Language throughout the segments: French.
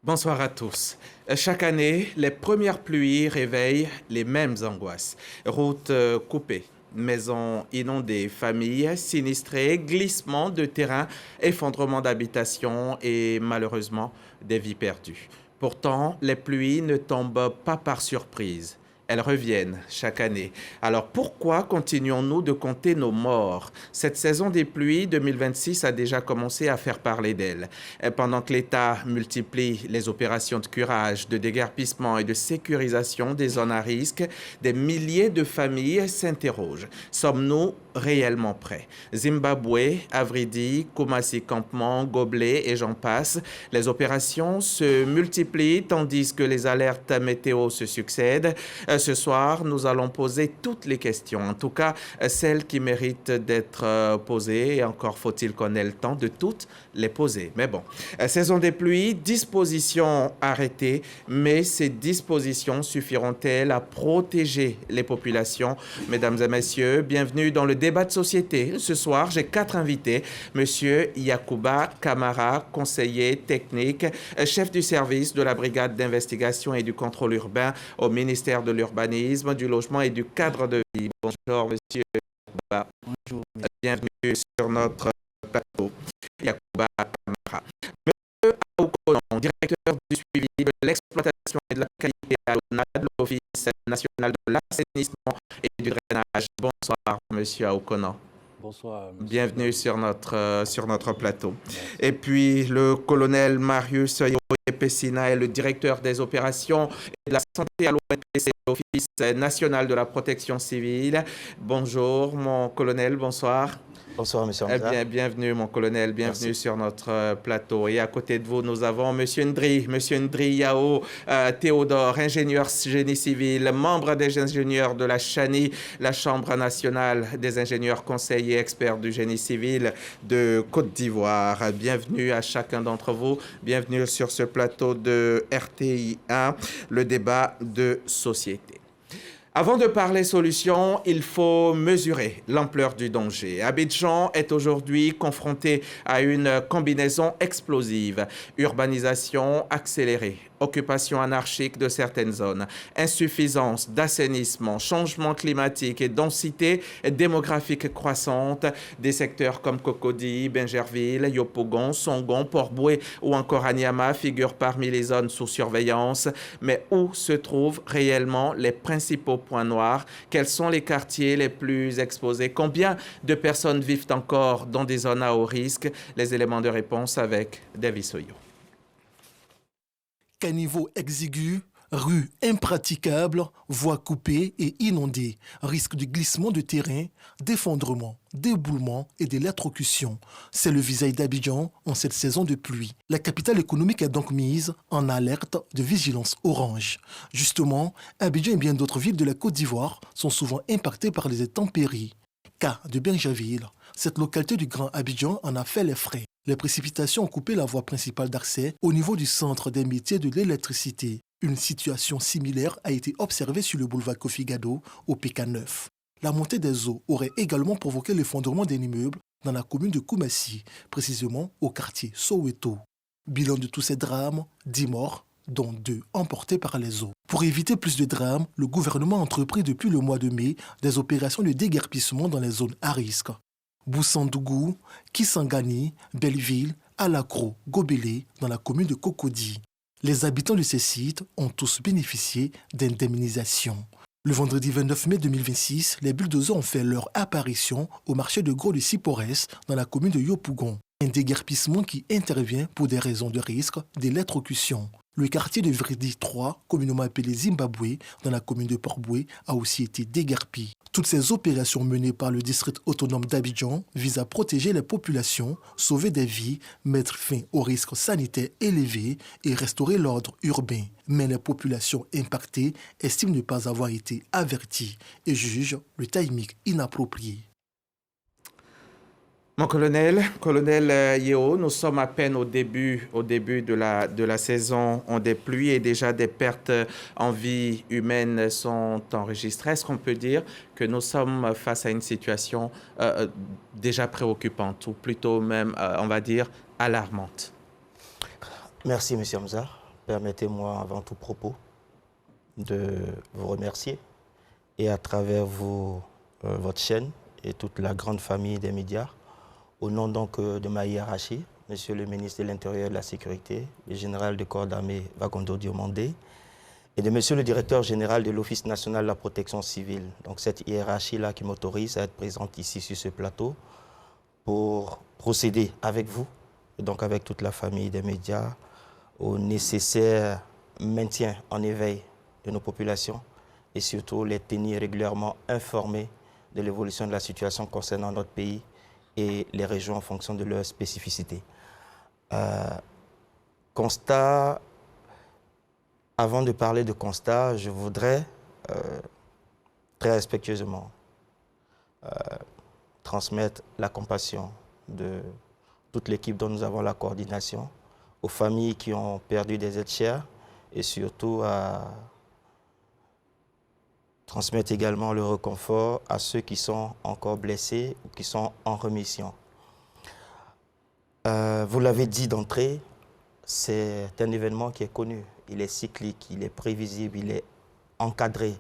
Bonsoir à tous. Chaque année, les premières pluies réveillent les mêmes angoisses. Routes coupées, maisons inondées, familles sinistrées, glissements de terrain, effondrements d'habitations et malheureusement des vies perdues. Pourtant, les pluies ne tombent pas par surprise. Elles reviennent chaque année. Alors pourquoi continuons-nous de compter nos morts? Cette saison des pluies 2026 a déjà commencé à faire parler d'elle. Pendant que l'État multiplie les opérations de curage, de déguerpissement et de sécurisation des zones à risque, des milliers de familles s'interrogent. Sommes-nous réellement prêts? Zimbabwe, Avridi, Kumasi Campement, Gobelet et j'en passe. Les opérations se multiplient tandis que les alertes météo se succèdent. Ce soir, nous allons poser toutes les questions, en tout cas celles qui méritent d'être posées, et encore faut-il qu'on ait le temps de toutes les poser. Mais bon, saison des pluies, dispositions arrêtées, mais ces dispositions suffiront-elles à protéger les populations? Mesdames et messieurs, bienvenue dans le débat de société. Ce soir, j'ai 4 invités. Monsieur Yacouba Camara, conseiller technique, chef du service de la brigade d'investigation et du contrôle urbain au ministère de l'Urbanisme, du Logement et du Cadre de vie. Bonjour, monsieur Yacouba. Bonjour. Bienvenue sur notre plateau. Yacouba Camara. Monsieur Aoukonon, directeur du suivi de l'exploitation et de la qualité à l'ONAD, l'Office national de l'assainissement et du drainage. Bonsoir, monsieur Aoukonon. Bonsoir, monsieur. Bienvenue sur notre plateau. Merci. Et puis le colonel Marius Pessina est le directeur des opérations et de la santé à l'ONPC, l'Office national de la protection civile. Bonjour, mon colonel, bonsoir. Bonsoir, monsieur Hamza. Bienvenue, mon colonel, bienvenue Merci. Sur notre plateau. Et à côté de vous, nous avons monsieur Ndri Yao Théodore, ingénieur génie civil, membre des ingénieurs de la CHANI, la Chambre nationale des ingénieurs conseils et experts du génie civil de Côte d'Ivoire. Bienvenue à chacun d'entre vous. Bienvenue sur ce plateau de RTI 1, le débat de société. Avant de parler solutions, il faut mesurer l'ampleur du danger. Abidjan est aujourd'hui confronté à une combinaison explosive. Urbanisation accélérée, occupation anarchique de certaines zones, insuffisance d'assainissement, changement climatique et densité démographique croissante. Des secteurs comme Cocody, Bingerville, Yopougon, Songon, Port-Boué ou encore Anyama figurent parmi les zones sous surveillance. Mais où se trouvent réellement les principaux points noirs? Quels sont les quartiers les plus exposés? Combien de personnes vivent encore dans des zones à haut risque? Les éléments de réponse avec David Oyo. Caniveau exigu, rues impraticables, voies coupées et inondées, risque de glissement de terrain, d'effondrement, d'éboulement et d'électrocution. C'est le visage d'Abidjan en cette saison de pluie. La capitale économique est donc mise en alerte de vigilance orange. Justement, Abidjan et bien d'autres villes de la Côte d'Ivoire sont souvent impactées par les intempéries. Cas de Bingerville, cette localité du Grand Abidjan en a fait les frais. Les précipitations ont coupé la voie principale d'accès au niveau du centre des métiers de l'électricité. Une situation similaire a été observée sur le boulevard Kofi Gado au PK9. La montée des eaux aurait également provoqué l'effondrement d'un immeuble dans la commune de Koumassi, précisément au quartier Soweto. Bilan de tous ces drames, 10 morts, dont 2 emportés par les eaux. Pour éviter plus de drames, le gouvernement a entrepris depuis le mois de mai des opérations de déguerpissement dans les zones à risque. Boussandougou, Kisangani, Belleville, Alakro, Gobelet, dans la commune de Cocody. Les habitants de ces sites ont tous bénéficié d'indemnisation. Le vendredi 29 mai 2026, les bulldozers ont fait leur apparition au marché de gros de Sipores, dans la commune de Yopougon. Un déguerpissement qui intervient pour des raisons de risque d'électrocution. Le quartier de Vridi 3, communément appelé Zimbabwe, dans la commune de Port-Boué, a aussi été déguerpi. Toutes ces opérations menées par le district autonome d'Abidjan visent à protéger les populations, sauver des vies, mettre fin aux risques sanitaires élevés et restaurer l'ordre urbain. Mais les populations impactées estiment ne pas avoir été averties et jugent le timing inapproprié. Mon colonel Yeo, nous sommes à peine au début de la saison des pluies et déjà des pertes en vie humaine sont enregistrées. Est-ce qu'on peut dire que nous sommes face à une situation déjà préoccupante ou plutôt même, on va dire, alarmante? Merci, monsieur Hamza, permettez-moi avant tout propos de vous remercier et à travers votre chaîne et toute la grande famille des médias, au nom donc de ma hiérarchie, Monsieur le ministre de l'Intérieur et de la Sécurité, le général de corps d'armée Bagondo Diomandé, et de Monsieur le directeur général de l'Office national de la protection civile. Donc cette hiérarchie-là qui m'autorise à être présente ici sur ce plateau pour procéder avec vous, et donc avec toute la famille des médias, au nécessaire maintien en éveil de nos populations et surtout les tenir régulièrement informés de l'évolution de la situation concernant notre pays et les régions en fonction de leurs spécificités. Constat, avant de parler de constat, je voudrais très respectueusement transmettre la compassion de toute l'équipe dont nous avons la coordination, aux familles qui ont perdu des êtres chers et surtout à transmettre également le réconfort à ceux qui sont encore blessés ou qui sont en rémission. Vous l'avez dit d'entrée, c'est un événement qui est connu, il est cyclique, il est prévisible, il est encadré,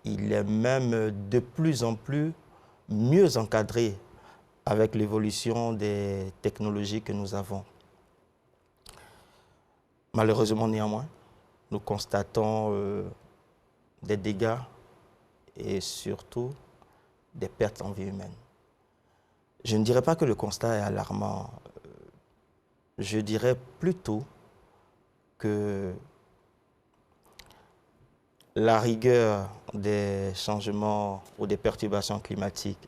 il est même de plus en plus mieux encadré avec l'évolution des technologies que nous avons. Malheureusement, néanmoins, nous constatons des dégâts et surtout des pertes en vie humaine. Je ne dirais pas que le constat est alarmant. Je dirais plutôt que la rigueur des changements ou des perturbations climatiques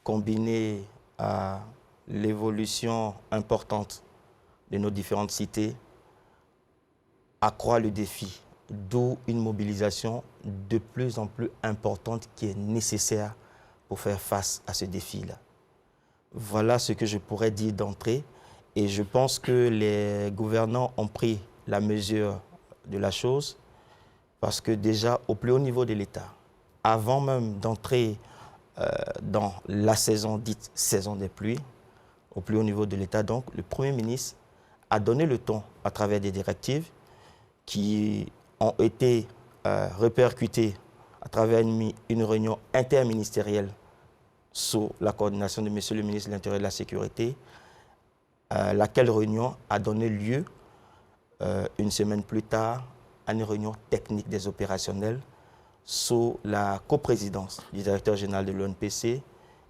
combinée à l'évolution importante de nos différentes cités accroît le défi, d'où une mobilisation de plus en plus importante qui est nécessaire pour faire face à ce défi-là. Voilà ce que je pourrais dire d'entrée et je pense que les gouvernants ont pris la mesure de la chose parce que déjà au plus haut niveau de l'État, avant même d'entrer dans la saison dite saison des pluies, au plus haut niveau de l'État, donc le Premier ministre a donné le ton à travers des directives qui ont été répercutées à travers une réunion interministérielle sous la coordination de Monsieur le ministre de l'Intérieur et de la Sécurité, laquelle réunion a donné lieu une semaine plus tard à une réunion technique des opérationnels sous la coprésidence du directeur général de l'ONPC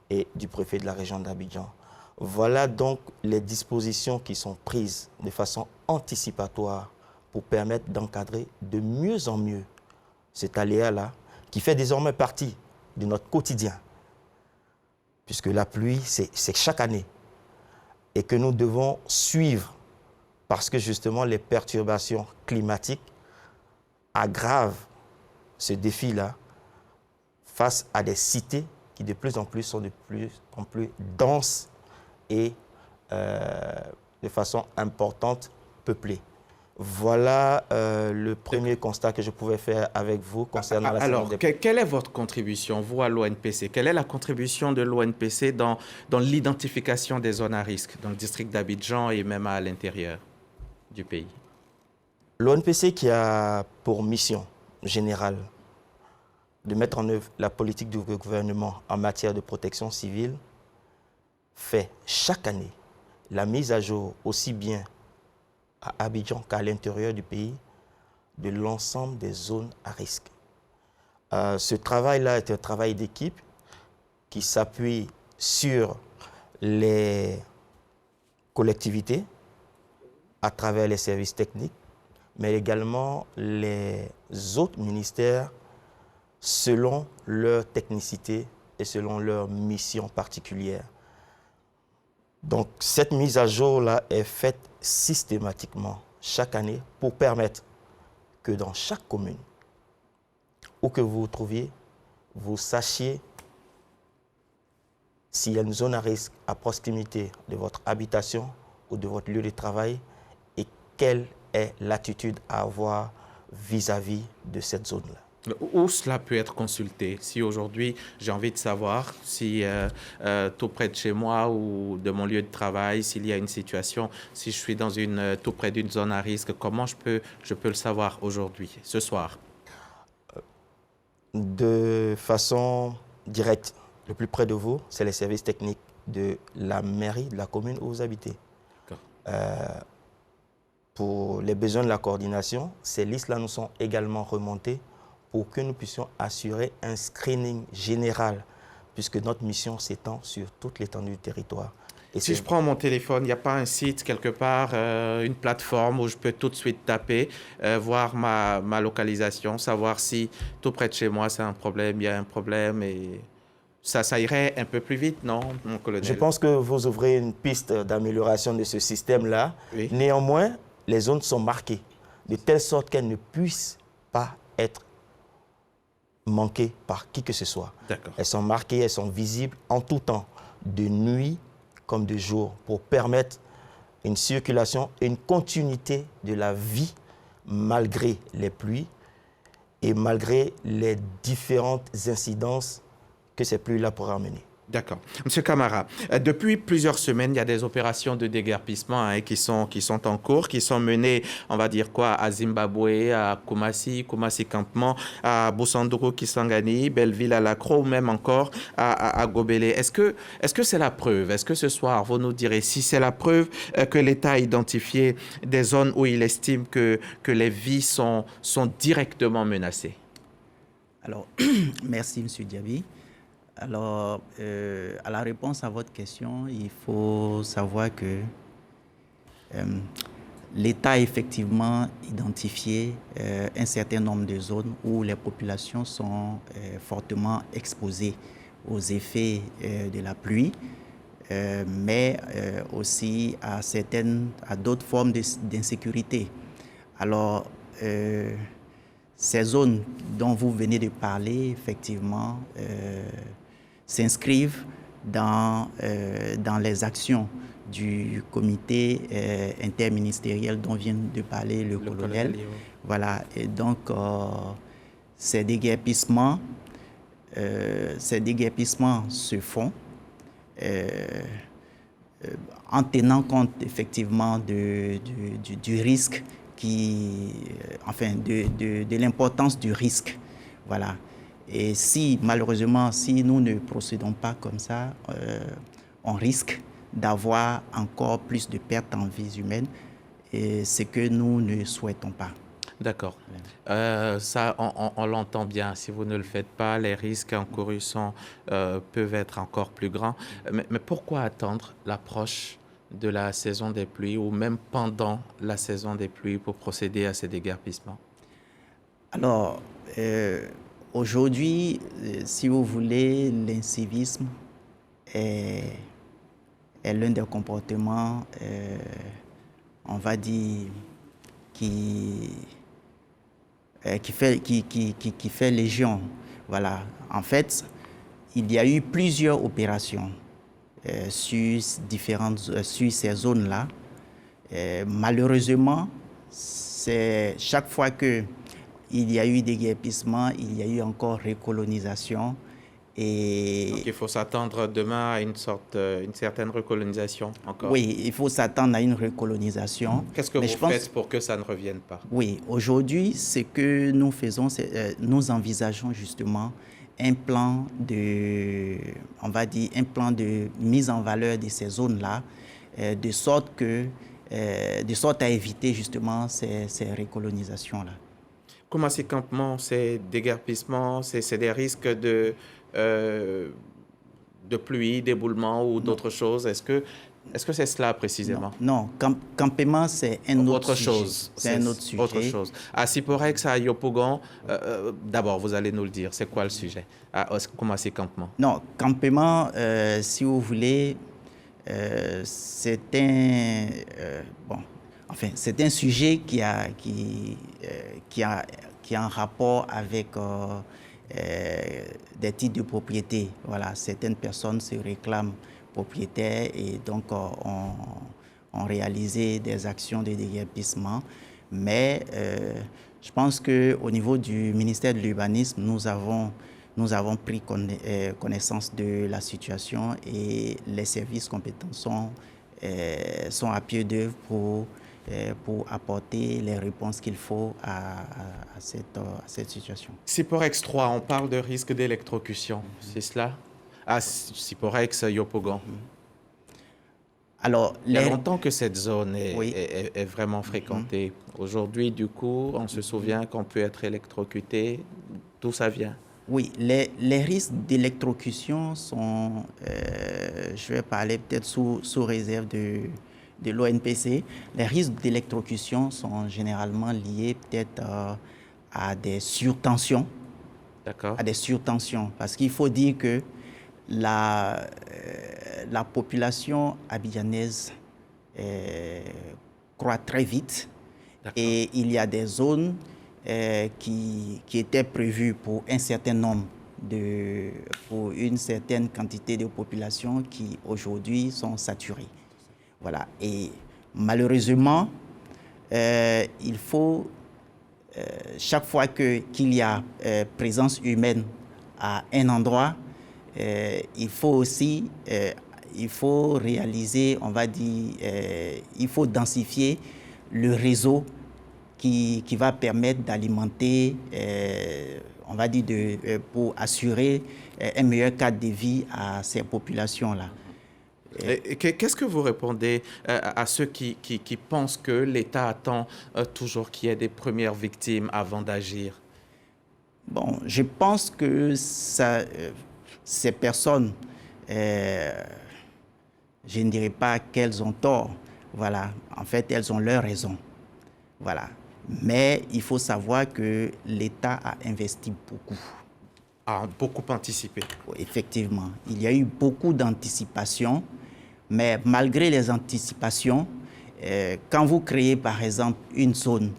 et du préfet de la région d'Abidjan. Voilà donc les dispositions qui sont prises de façon anticipatoire pour permettre d'encadrer de mieux en mieux cet aléa-là qui fait désormais partie de notre quotidien. Puisque la pluie, c'est chaque année et que nous devons suivre parce que justement les perturbations climatiques aggravent ce défi-là face à des cités qui de plus en plus sont de plus en plus denses et de façon importante peuplées. Voilà le premier constat que je pouvais faire avec vous concernant la saison des pluies. Alors, quelle est votre contribution, vous, à l'ONPC? Quelle est la contribution de l'ONPC dans l'identification des zones à risque, dans le district d'Abidjan et même à l'intérieur du pays? L'ONPC qui a pour mission générale de mettre en œuvre la politique du gouvernement en matière de protection civile fait chaque année la mise à jour aussi bien à Abidjan qu'à l'intérieur du pays de l'ensemble des zones à risque. Ce travail-là est un travail d'équipe qui s'appuie sur les collectivités à travers les services techniques, mais également les autres ministères selon leur technicité et selon leur mission particulière. Donc cette mise à jour-là est faite systématiquement chaque année pour permettre que dans chaque commune, où que vous vous trouviez, vous sachiez s'il y a une zone à risque à proximité de votre habitation ou de votre lieu de travail et quelle est l'attitude à avoir vis-à-vis de cette zone-là. Où cela peut être consulté? Si aujourd'hui j'ai envie de savoir si tout près de chez moi ou de mon lieu de travail, s'il y a une situation, si je suis dans tout près d'une zone à risque, comment je peux le savoir aujourd'hui, ce soir? De façon directe, le plus près de vous, c'est les services techniques de la mairie, de la commune où vous habitez. D'accord. Pour les besoins de la coordination, ces listes-là nous sont également remontées pour que nous puissions assurer un screening général, puisque notre mission s'étend sur toute l'étendue du territoire. Et Si je prends mon téléphone, il n'y a pas un site quelque part, une plateforme où je peux tout de suite taper, voir ma localisation, savoir si tout près de chez moi c'est un problème, il y a un problème et ça irait un peu plus vite, non, mon colonel? je pense que vous ouvrez une piste d'amélioration de ce système-là. Oui. Néanmoins, les zones sont marquées de telle sorte qu'elles ne puissent pas être manquées par qui que ce soit. D'accord. Elles sont marquées, elles sont visibles en tout temps, de nuit comme de jour, pour permettre une circulation et une continuité de la vie malgré les pluies et malgré les différentes incidences que ces pluies-là pourraient amener. D'accord. Monsieur Camara, depuis plusieurs semaines, il y a des opérations de déguerpissement qui sont en cours, qui sont menées, on va dire quoi, à Zimbabwe, à Kumasi Campement, à Boussandoro, Kisangani, Belleville-à-Lacro, ou même encore à Gobele. Est-ce que c'est la preuve? Est-ce que ce soir, vous nous direz si c'est la preuve que l'État a identifié des zones où il estime que les vies sont directement menacées? Alors, merci, M. Diaby. Alors, à la réponse à votre question, il faut savoir que l'État a effectivement identifié un certain nombre de zones où les populations sont fortement exposées aux effets de la pluie, mais aussi à d'autres formes d'insécurité. Alors, ces zones dont vous venez de parler, effectivement, s'inscrivent dans les actions du comité interministériel dont vient de parler le colonel. Voilà, et donc ces déguerpissements se font en tenant compte effectivement du risque de l'importance du risque. Voilà. Et si, malheureusement, si nous ne procédons pas comme ça, on risque d'avoir encore plus de pertes en vies humaines, et ce que nous ne souhaitons pas. D'accord. Ça, on l'entend bien. Si vous ne le faites pas, les risques encourus peuvent être encore plus grands. Mais pourquoi attendre l'approche de la saison des pluies ou même pendant la saison des pluies pour procéder à ces déguerpissements? Alors, aujourd'hui, si vous voulez, l'incivisme est l'un des comportements, on va dire, qui fait légion. Voilà. En fait, il y a eu plusieurs opérations sur ces zones-là. Malheureusement, chaque fois qu'il y a eu déguerpissement, il y a eu encore recolonisation. Et donc il faut s'attendre demain à une certaine recolonisation encore? Oui, il faut s'attendre à une recolonisation. Qu'est-ce que vous faites pour que ça ne revienne pas? Oui, aujourd'hui, ce que nous faisons, c'est nous envisageons justement un plan de mise en valeur de ces zones-là, de sorte à éviter justement ces recolonisations-là. Kumasi Campement, ces déguerpissements, c'est des risques de pluie, d'éboulement ou d'autres choses? Est-ce que c'est cela précisément? Non, campement, c'est un autre sujet. Chose. C'est un autre sujet. Autre chose. À Siporex, à Yopougon, d'abord, vous allez nous le dire. C'est quoi le sujet? Kumasi Campement. Non, campement, si vous voulez, c'est un sujet qui a un rapport avec des titres de propriété. Voilà, certaines personnes se réclament propriétaires et donc ont réalisé des actions de déguerpissement. Mais Je pense qu'au niveau du ministère de l'Urbanisme, nous avons pris connaissance de la situation et les services compétents sont à pied d'œuvre pour apporter les réponses qu'il faut à cette situation. Siporex 3, on parle de risque d'électrocution, c'est cela? Ah, Siporex Yopougon. Alors, il y a longtemps que cette zone oui. est vraiment fréquentée. Aujourd'hui, du coup, on se souvient qu'on peut être électrocuté. D'où ça vient? Oui, les risques d'électrocution sont, je vais parler peut-être sous réserve de l'ONPC. Les risques d'électrocution sont généralement liés peut-être à des surtensions. D'accord. À des surtensions. Parce qu'il faut dire que la population abidjanaise croît très vite et il y a des zones qui étaient prévues pour un certain nombre pour une certaine quantité de population qui aujourd'hui sont saturées. Voilà. Et malheureusement, il faut chaque fois qu'il y a présence humaine à un endroit, il faut aussi réaliser, on va dire, il faut densifier le réseau qui va permettre d'alimenter, on va dire, pour assurer un meilleur cadre de vie à ces populations-là. Qu'est-ce que vous répondez à ceux qui pensent que l'État attend toujours qu'il y ait des premières victimes avant d'agir? Bon, je pense que ces personnes, je ne dirais pas qu'elles ont tort. Voilà. En fait, elles ont leurs raisons. Voilà. Mais il faut savoir que l'État a investi beaucoup. A beaucoup anticipé. Effectivement. Il y a eu beaucoup d'anticipation. Mais malgré les anticipations, quand vous créez par exemple une zone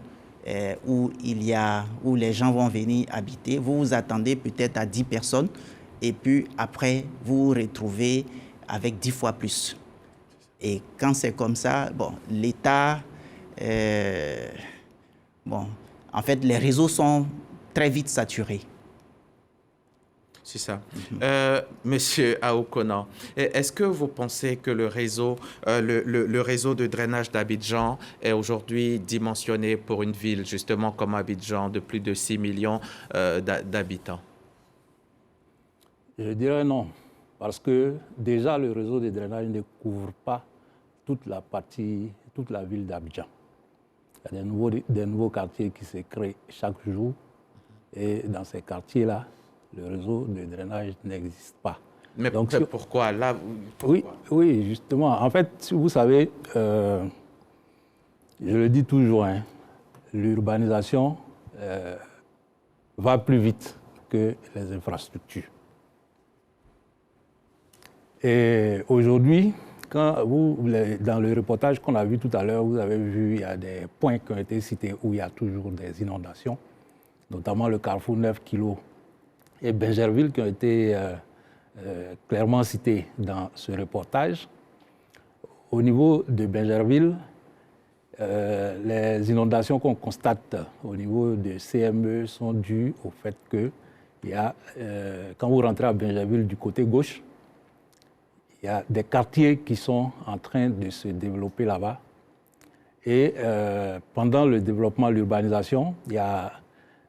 où les gens vont venir habiter, vous vous attendez peut-être à 10 personnes et puis après vous vous retrouvez avec 10 fois plus. Et quand c'est comme ça, bon, l'État, en fait les réseaux sont très vite saturés. C'est ça. Monsieur Aoukonan, est-ce que vous pensez que le réseau de drainage d'Abidjan est aujourd'hui dimensionné pour une ville, justement comme Abidjan, de plus de 6 millions d'habitants? Je dirais non, parce que déjà le réseau de drainage ne couvre pas toute la ville d'Abidjan. Il y a des nouveaux quartiers qui se créent chaque jour et dans ces quartiers-là, le réseau de drainage n'existe pas. Mais donc, pourquoi là pourquoi? Oui, justement. En fait, vous savez, je le dis toujours, hein, l'urbanisation va plus vite que les infrastructures. Et aujourd'hui, dans le reportage qu'on a vu tout à l'heure, vous avez vu, il y a des points qui ont été cités où il y a toujours des inondations, notamment le carrefour 9 kg et Bingerville qui ont été clairement cités dans ce reportage. Au niveau de Bingerville, les inondations qu'on constate au niveau de CME sont dues au fait que quand vous rentrez à Bingerville du côté gauche, il y a des quartiers qui sont en train de se développer là-bas. Et pendant le développement de l'urbanisation, il y a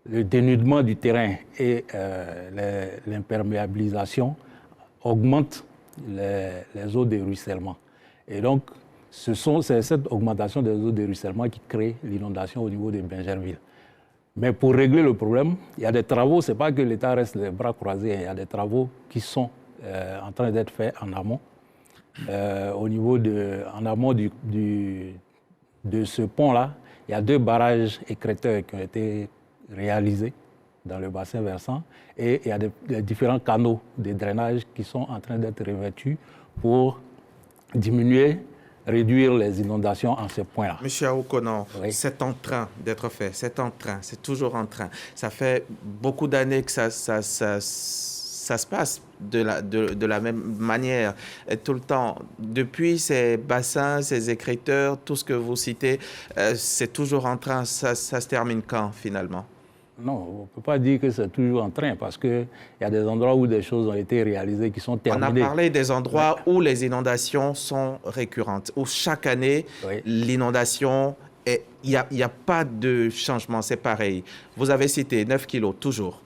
le dénudement du terrain et l'imperméabilisation augmentent les eaux de ruissellement. Et donc, c'est cette augmentation des eaux de ruissellement qui crée l'inondation au niveau de Bingerville. Mais pour régler le problème, il y a des travaux, ce n'est pas que l'État reste les bras croisés, il y a des travaux qui sont en train d'être faits en amont. En amont de ce pont-là, il y a 2 barrages écrêteurs qui ont été réalisés dans le bassin versant et il y a des différents canaux de drainage qui sont en train d'être revêtus pour réduire les inondations en ces points-là. Monsieur Aoukonan, oui. C'est en train d'être fait, c'est toujours en train. Ça fait beaucoup d'années que ça ça se passe de la même manière tout le temps. Depuis ces bassins, ces écrêteurs, tout ce que vous citez, c'est toujours en train, ça se termine quand finalement? Non, on ne peut pas dire que c'est toujours en train parce qu'il y a des endroits où des choses ont été réalisées qui sont terminées. On a parlé des endroits où les inondations sont récurrentes, où chaque année, l'inondation, il n'y a pas de changement, c'est pareil. Vous avez cité 9 kilos, toujours.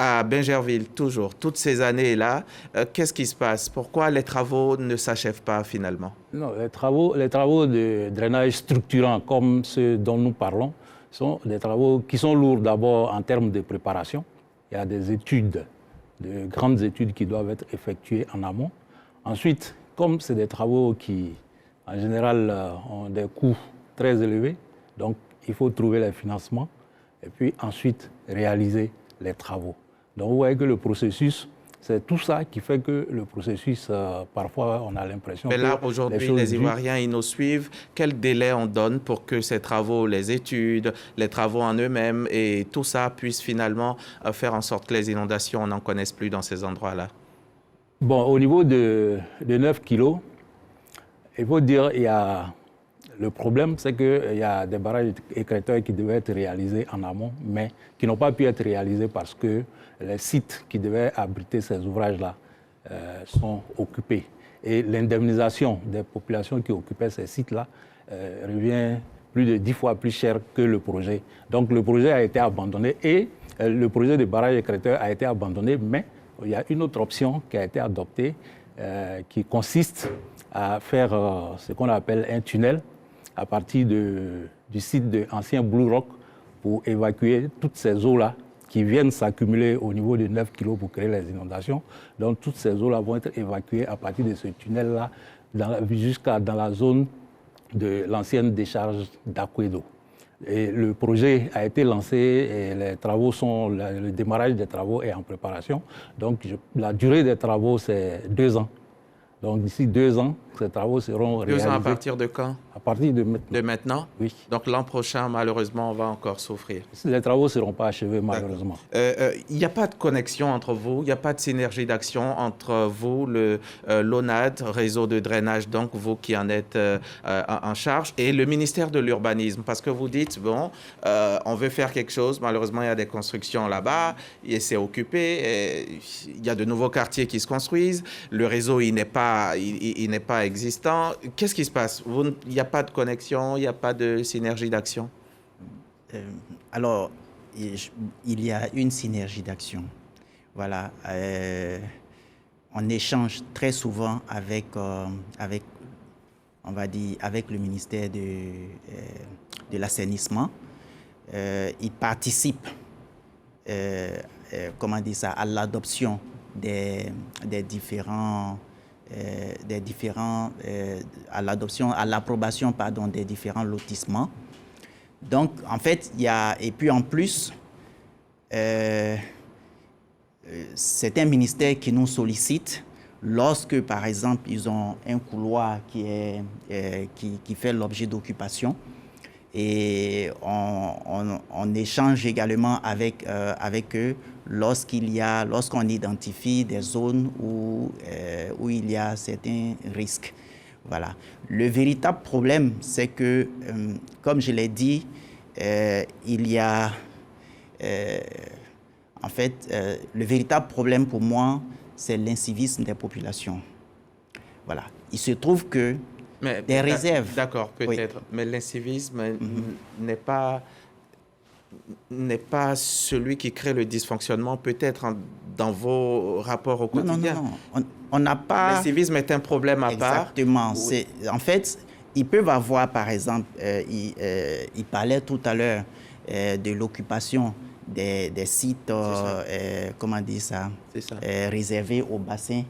À Bingerville, toujours. Toutes ces années-là, qu'est-ce qui se passe? Pourquoi les travaux ne s'achèvent pas finalement? Non, les travaux de drainage structurants comme ceux dont nous parlons, sont des travaux qui sont lourds d'abord en termes de préparation. Il y a des études, de grandes études qui doivent être effectuées en amont. Ensuite, comme c'est des travaux qui, en général, ont des coûts très élevés, donc il faut trouver les financements et puis ensuite réaliser les travaux. Donc vous voyez que le processus, c'est tout ça qui fait que le processus, parfois, on a l'impression que... Mais là, aujourd'hui, les Ivoiriens, ils nous suivent. Quel délai on donne pour que ces travaux, les études, les travaux en eux-mêmes et tout ça puisse finalement faire en sorte que les inondations, on n'en connaisse plus dans ces endroits-là? Bon, au niveau de 9 kilos, il faut dire il y a... Le problème, c'est qu'il y a des barrages écrêteurs qui devaient être réalisés en amont, mais qui n'ont pas pu être réalisés parce que les sites qui devaient abriter ces ouvrages-là sont occupés. Et l'indemnisation des populations qui occupaient ces sites-là revient plus de 10 fois plus cher que le projet. Donc le projet a été abandonné et le projet de barrage écrêteur a été abandonné, mais il y a une autre option qui a été adoptée qui consiste à faire ce qu'on appelle un tunnel à partir du site de ancien Blue Rock pour évacuer toutes ces eaux-là qui viennent s'accumuler au niveau de 9 kilos pour créer les inondations. Donc toutes ces eaux-là vont être évacuées à partir de ce tunnel-là jusqu'à dans la zone de l'ancienne décharge d'Akwedo. Et le projet a été lancé et les travaux le démarrage des travaux est en préparation. Donc la durée des travaux, c'est 2 ans. Donc d'ici 2 ans, ces travaux seront réalisés. 2 ans à partir de quand? À partir de maintenant. De maintenant? Oui. Donc l'an prochain, malheureusement, on va encore souffrir. Les travaux ne seront pas achevés, malheureusement. Il n'y a pas de connexion entre vous, il n'y a pas de synergie d'action entre vous, l'ONAD, réseau de drainage, donc vous qui en êtes en charge, et le ministère de l'Urbanisme. Parce que vous dites, bon, on veut faire quelque chose, malheureusement, il y a des constructions là-bas, et c'est occupé, et il y a de nouveaux quartiers qui se construisent, le réseau, il n'est pas existant. Qu'est-ce qui se passe? Il n'y a pas de connexion, il n'y a pas de synergie d'action? Alors, il y a une synergie d'action. Voilà. On échange très souvent avec le ministère de l'assainissement. Il participe à l'adoption à l'approbation des différents lotissements. Donc, en fait, et puis en plus, c'est un ministère qui nous sollicite lorsque, par exemple, ils ont un couloir qui fait l'objet d'occupation. Et on échange également avec eux lorsqu'on identifie des zones où il y a certains risques. Voilà. Le véritable problème, c'est que, comme je l'ai dit, il y a... le véritable problème pour moi, c'est l'incivisme des populations. Voilà. Il se trouve que des réserves... D'accord, peut-être. Oui. Mais l'incivisme n'est pas celui qui crée le dysfonctionnement, peut-être dans vos rapports au quotidien. Non. On n'a pas... L'incivisme est un problème à part. Exactement. En fait, ils peuvent avoir, par exemple, il parlait tout à l'heure de l'occupation des sites, réservés au bassin.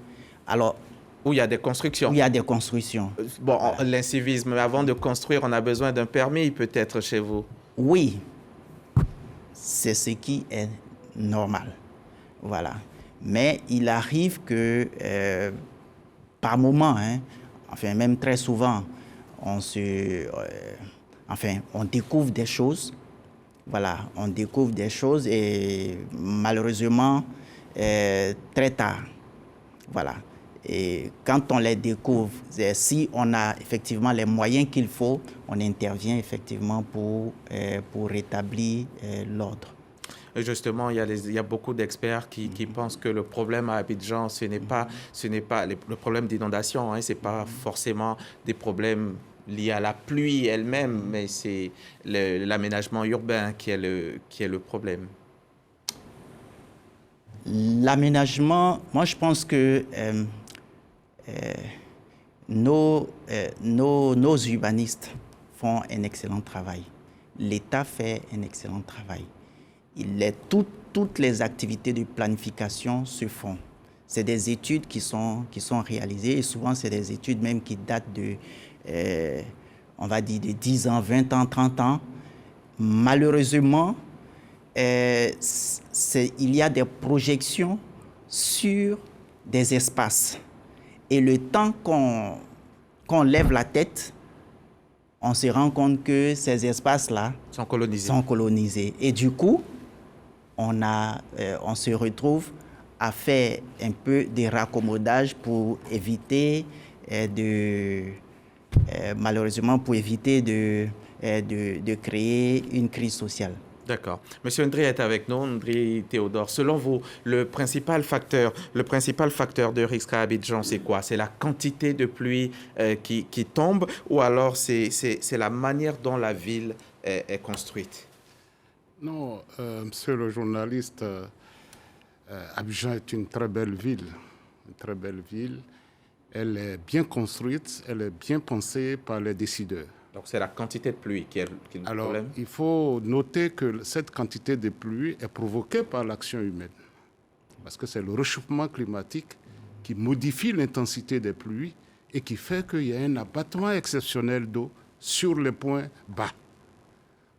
Alors, où il y a des constructions. Où il y a des constructions. Bon, voilà. L'incivisme, avant de construire, on a besoin d'un permis, peut-être, chez vous. Oui, c'est ce qui est normal. Voilà. Mais il arrive que, par moment, même très souvent, on découvre des choses. Voilà, on découvre des choses et malheureusement, très tard. Voilà. Et quand on les découvre, si on a effectivement les moyens qu'il faut, on intervient effectivement pour rétablir l'ordre. Justement, il y a beaucoup d'experts qui pensent que le problème à Abidjan, ce n'est pas le problème d'inondation, hein, ce n'est pas forcément des problèmes liés à la pluie elle-même, mais c'est l'aménagement urbain qui est le problème. L'aménagement, moi je pense que nos urbanistes font un excellent travail. L'État fait un excellent travail. Toutes les activités de planification se font. C'est des études qui sont réalisées et souvent c'est des études même qui datent de, on va dire, de 10 ans, 20 ans, 30 ans. Malheureusement, il y a des projections sur des espaces. Et le temps qu'on lève la tête, on se rend compte que ces espaces-là sont colonisés. Et du coup, on se retrouve à faire un peu des raccommodages pour éviter malheureusement, pour éviter de créer une crise sociale. D'accord. Monsieur Ndri est avec nous, Ndri Théodore. Selon vous, le principal facteur de risque à Abidjan, c'est quoi? C'est la quantité de pluie qui tombe ou alors c'est la manière dont la ville est construite? Non, monsieur le journaliste, Abidjan est une très belle ville. Une très belle ville. Elle est bien construite, elle est bien pensée par les décideurs. Donc c'est la quantité de pluie qui est le Alors, problème? il faut noter que cette quantité de pluie est provoquée par l'action humaine. Parce que c'est le réchauffement climatique qui modifie l'intensité des pluies et qui fait qu'il y a un abattement exceptionnel d'eau sur les points bas.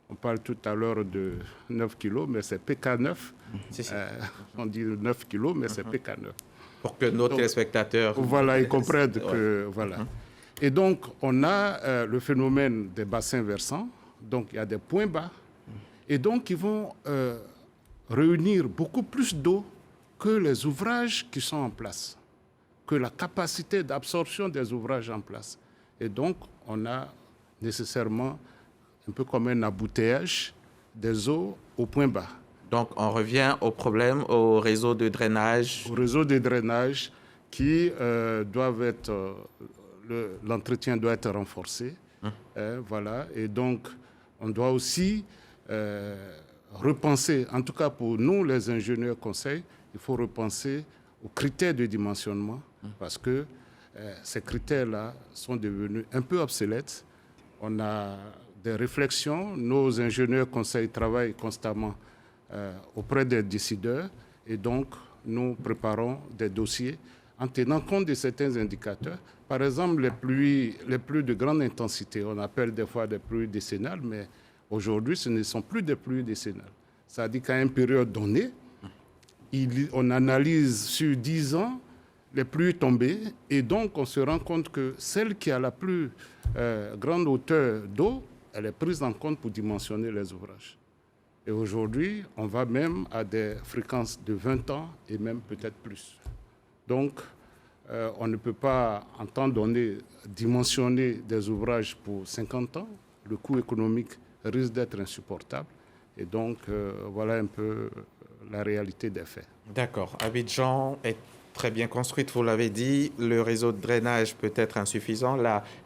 On parle tout à l'heure de 9 kg, mais c'est PK9. On dit 9 kg, mais c'est PK9. Pour que nos téléspectateurs... Voilà, ils comprennent que... Voilà. Et donc, on a le phénomène des bassins versants. Donc, il y a des points bas. Et donc, ils vont réunir beaucoup plus d'eau que les ouvrages qui sont en place, que la capacité d'absorption des ouvrages en place. Et donc, on a nécessairement un peu comme un embouteillage des eaux au point bas. Donc, on revient au problème, au réseau de drainage. Au réseau de drainage qui doivent être... l'entretien doit être renforcé. Voilà. Et donc, on doit aussi repenser, en tout cas pour nous, les ingénieurs conseils, il faut repenser aux critères de dimensionnement parce que ces critères-là sont devenus un peu obsolètes. On a des réflexions. Nos ingénieurs conseils travaillent constamment auprès des décideurs et donc nous préparons des dossiers en tenant compte de certains indicateurs. Par exemple, les pluies de grande intensité, on appelle des fois des pluies décennales, mais aujourd'hui, ce ne sont plus des pluies décennales. Ça dit qu'à une période donnée, on analyse sur 10 ans les pluies tombées et donc on se rend compte que celle qui a la plus grande hauteur d'eau, elle est prise en compte pour dimensionner les ouvrages. Et aujourd'hui, on va même à des fréquences de 20 ans et même peut-être plus. Donc, on ne peut pas, en temps donné, dimensionner des ouvrages pour 50 ans. Le coût économique risque d'être insupportable. Et donc, voilà un peu la réalité des faits. D'accord. Abidjan est très bien construite, vous l'avez dit. Le réseau de drainage peut être insuffisant.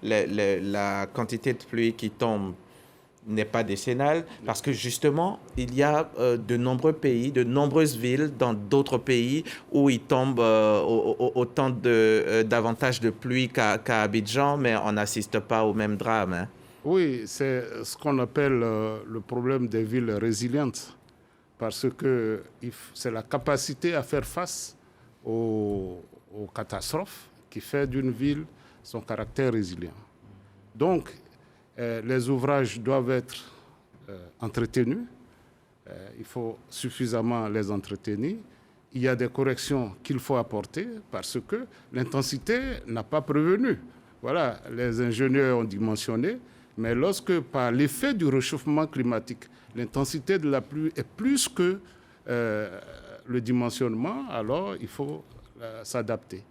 La quantité de pluie qui tombe n'est pas décennale parce que justement, il y a de nombreux pays, de nombreuses villes dans d'autres pays où il tombe autant davantage de pluie qu'à Abidjan, mais on n'assiste pas au même drame. Hein. Oui, c'est ce qu'on appelle le problème des villes résilientes parce que c'est la capacité à faire face aux catastrophes qui fait d'une ville son caractère résilient. Donc, les ouvrages doivent être entretenus. Il faut suffisamment les entretenir. Il y a des corrections qu'il faut apporter parce que l'intensité n'a pas prévenu. Voilà, les ingénieurs ont dimensionné, mais lorsque par l'effet du réchauffement climatique, l'intensité de la pluie est plus que le dimensionnement, alors il faut s'adapter.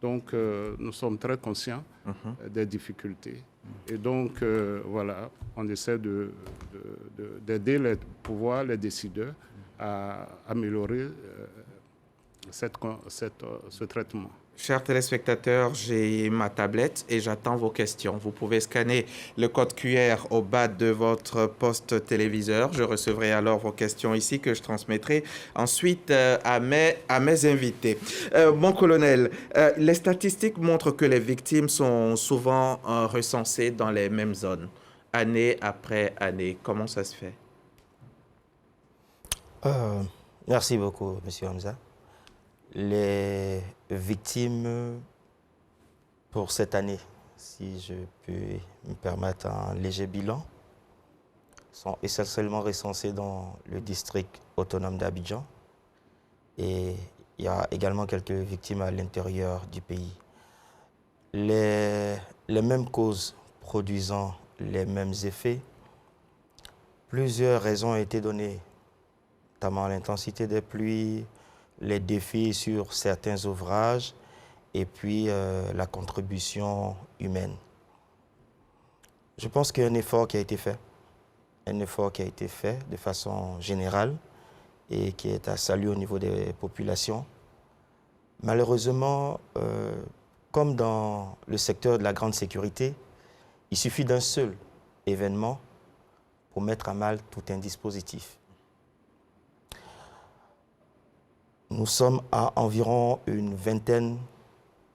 Donc, nous sommes très conscients des difficultés. Et donc, voilà, on essaie d'aider les pouvoirs, les décideurs à améliorer ce traitement. Chers téléspectateurs, j'ai ma tablette et j'attends vos questions. Vous pouvez scanner le code QR au bas de votre poste téléviseur. Je recevrai alors vos questions ici que je transmettrai ensuite à mes invités. Mon colonel, les statistiques montrent que les victimes sont souvent recensées dans les mêmes zones, année après année. Comment ça se fait? Merci beaucoup, M. Hamza. Les victimes pour cette année, si je peux me permettre un léger bilan, sont essentiellement recensées dans le district autonome d'Abidjan et il y a également quelques victimes à l'intérieur du pays. Les mêmes causes produisant les mêmes effets, plusieurs raisons ont été données, notamment l'intensité des pluies, les défis sur certains ouvrages et puis la contribution humaine. Je pense qu'il y a un effort qui a été fait de façon générale et qui est à saluer au niveau des populations. Malheureusement, comme dans le secteur de la grande sécurité, il suffit d'un seul événement pour mettre à mal tout un dispositif. Nous sommes à environ une vingtaine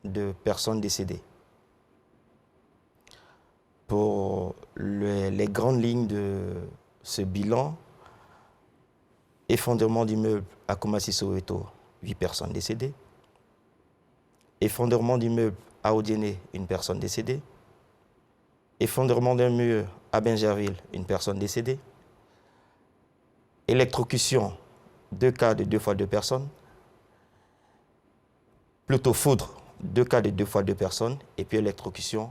de personnes décédées. Pour les grandes lignes de ce bilan, effondrement d'immeuble à Koumassi-Soweto, 8 personnes décédées. Effondrement d'immeuble à Odiéné, 1 personne décédée. Effondrement d'un mur à Bingerville, 1 personne décédée. Électrocution, 2 cas de 2 fois 2 personnes. Plutôt foudre, 2 cas de 2 fois 2 personnes. Et puis électrocution,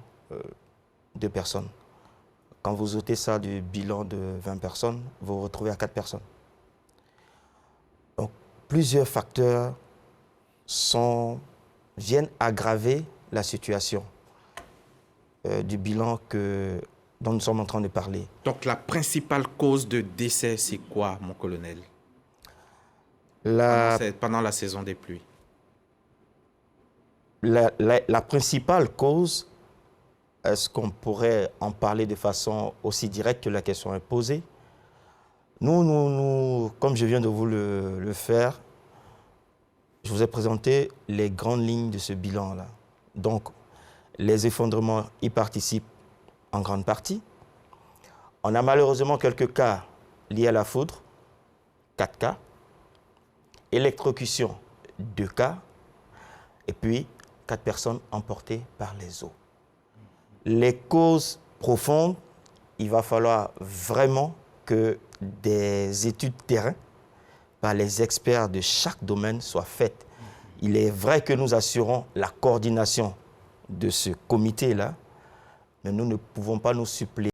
2 personnes. Quand vous ôtez ça du bilan de 20 personnes, vous vous retrouvez à 4 personnes. Donc, plusieurs facteurs viennent aggraver la situation du bilan dont nous sommes en train de parler. Donc, la principale cause de décès, c'est quoi, mon colonel? Pendant la saison des pluies. La principale cause, est-ce qu'on pourrait en parler de façon aussi directe que la question est posée? Nous, comme je viens de vous le faire, je vous ai présenté les grandes lignes de ce bilan-là. Donc, les effondrements y participent en grande partie. On a malheureusement quelques cas liés à la foudre, 4 cas. Électrocution, 2 cas. Et puis, 4 personnes emportées par les eaux. Les causes profondes, il va falloir vraiment que des études terrain par les experts de chaque domaine soient faites. Il est vrai que nous assurons la coordination de ce comité-là, mais nous ne pouvons pas nous suppléer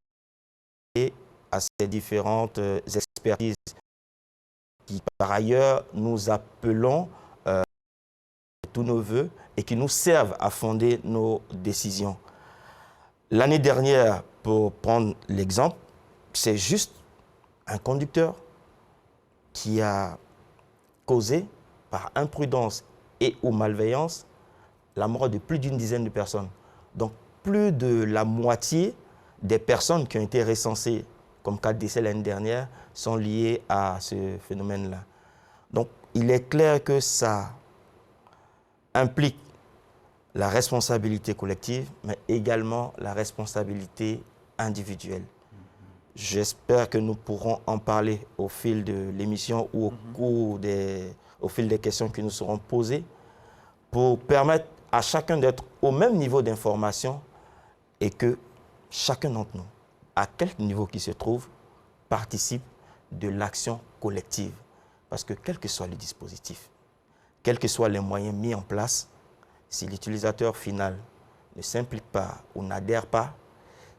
à ces différentes expertises qui, par ailleurs, nous appelons tous nos voeux et qui nous servent à fonder nos décisions. L'année dernière, pour prendre l'exemple, c'est juste un conducteur qui a causé, par imprudence et ou malveillance, la mort de plus d'une dizaine de personnes. Donc, plus de la moitié des personnes qui ont été recensées comme cas de décès l'année dernière sont liées à ce phénomène-là. Donc, il est clair que ça implique la responsabilité collective, mais également la responsabilité individuelle. J'espère que nous pourrons en parler au fil de l'émission ou au fil des questions qui nous seront posées pour permettre à chacun d'être au même niveau d'information et que chacun d'entre nous, à quelque niveau qu'il se trouve, participe de l'action collective. Parce que quel que soit le dispositif, quels que soient les moyens mis en place, si l'utilisateur final ne s'implique pas ou n'adhère pas,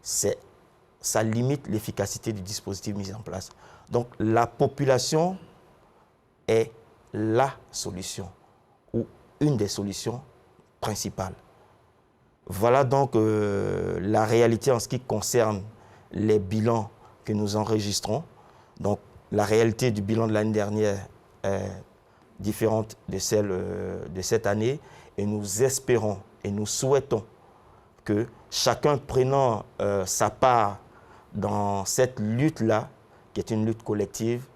ça limite l'efficacité du dispositif mis en place. Donc la population est la solution ou une des solutions principales. Voilà donc la réalité en ce qui concerne les bilans que nous enregistrons. Donc, la réalité du bilan de l'année dernière est différente de celle de cette année et nous espérons et nous souhaitons que chacun prenant sa part dans cette lutte-là, qui est une lutte collective,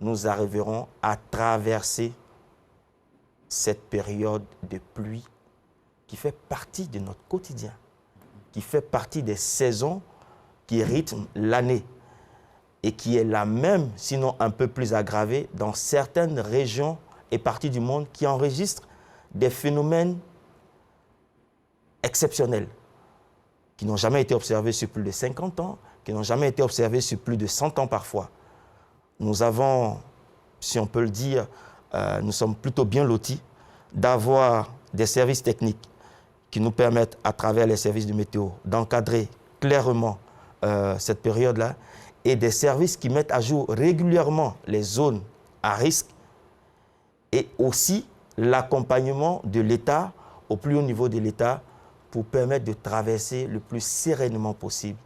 nous arriverons à traverser cette période de pluie qui fait partie de notre quotidien, qui fait partie des saisons qui rythment l'année et qui est la même, sinon un peu plus aggravée, dans certaines régions et parties du monde qui enregistrent des phénomènes exceptionnels, qui n'ont jamais été observés sur plus de 50 ans, qui n'ont jamais été observés sur plus de 100 ans parfois. Nous avons, si on peut le dire, nous sommes plutôt bien lotis d'avoir des services techniques qui nous permettent, à travers les services de météo, d'encadrer clairement cette période-là, et des services qui mettent à jour régulièrement les zones à risque, et aussi l'accompagnement de l'État, au plus haut niveau de l'État, pour permettre de traverser le plus sereinement possible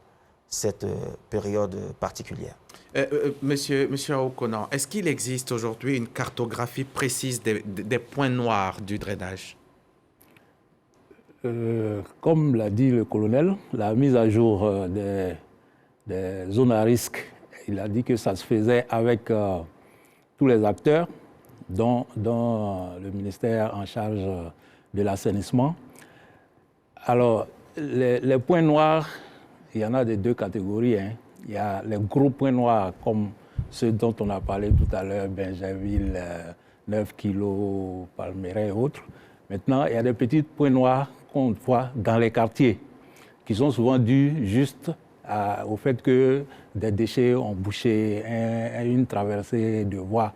cette période particulière. Monsieur Aokonan, est-ce qu'il existe aujourd'hui une cartographie précise des points noirs du drainage? Comme l'a dit le colonel, la mise à jour des zones à risque, il a dit que ça se faisait avec tous les acteurs, dont le ministère en charge de l'assainissement. Alors, les points noirs, il y en a de deux catégories. Hein. Il y a les gros points noirs, comme ceux dont on a parlé tout à l'heure, Bingerville, 9 kilos, Palmeraie et autres. Maintenant, il y a des petits points noirs qu'on voit dans les quartiers, qui sont souvent dus juste au fait que des déchets ont bouché une traversée de voie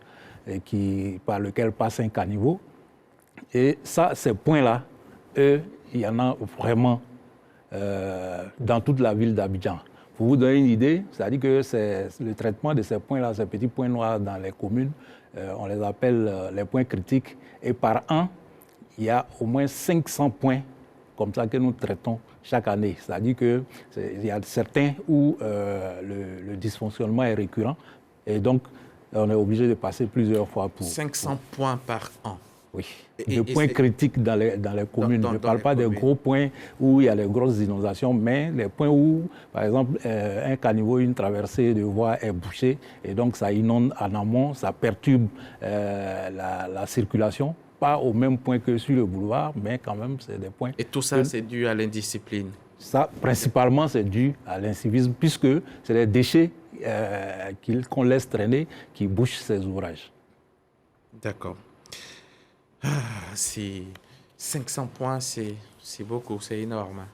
par lequel passe un caniveau. Et ça, ces points-là, eux, il y en a vraiment dans toute la ville d'Abidjan. Pour vous donner une idée, c'est-à-dire que le traitement de ces points-là, ces petits points noirs dans les communes, on les appelle les points critiques. Et par an, il y a au moins 500 points comme ça que nous traitons chaque année. C'est-à-dire qu'il y a certains où le dysfonctionnement est récurrent et donc on est obligé de passer plusieurs fois pour... 500 points par an. Oui, de points critiques dans les communes. Je ne parle pas des gros points où il y a les grosses inondations, mais les points où, par exemple, un caniveau, une traversée de voie est bouchée et donc ça inonde en amont, ça perturbe la circulation. Pas au même point que sur le boulevard, mais quand même, c'est des points... Et tout ça, c'est dû à l'indiscipline? Ça, principalement, c'est dû à l'incivisme, puisque c'est les déchets qu'on laisse traîner qui bouchent ces ouvrages. D'accord. 500 points, c'est beaucoup, c'est énorme.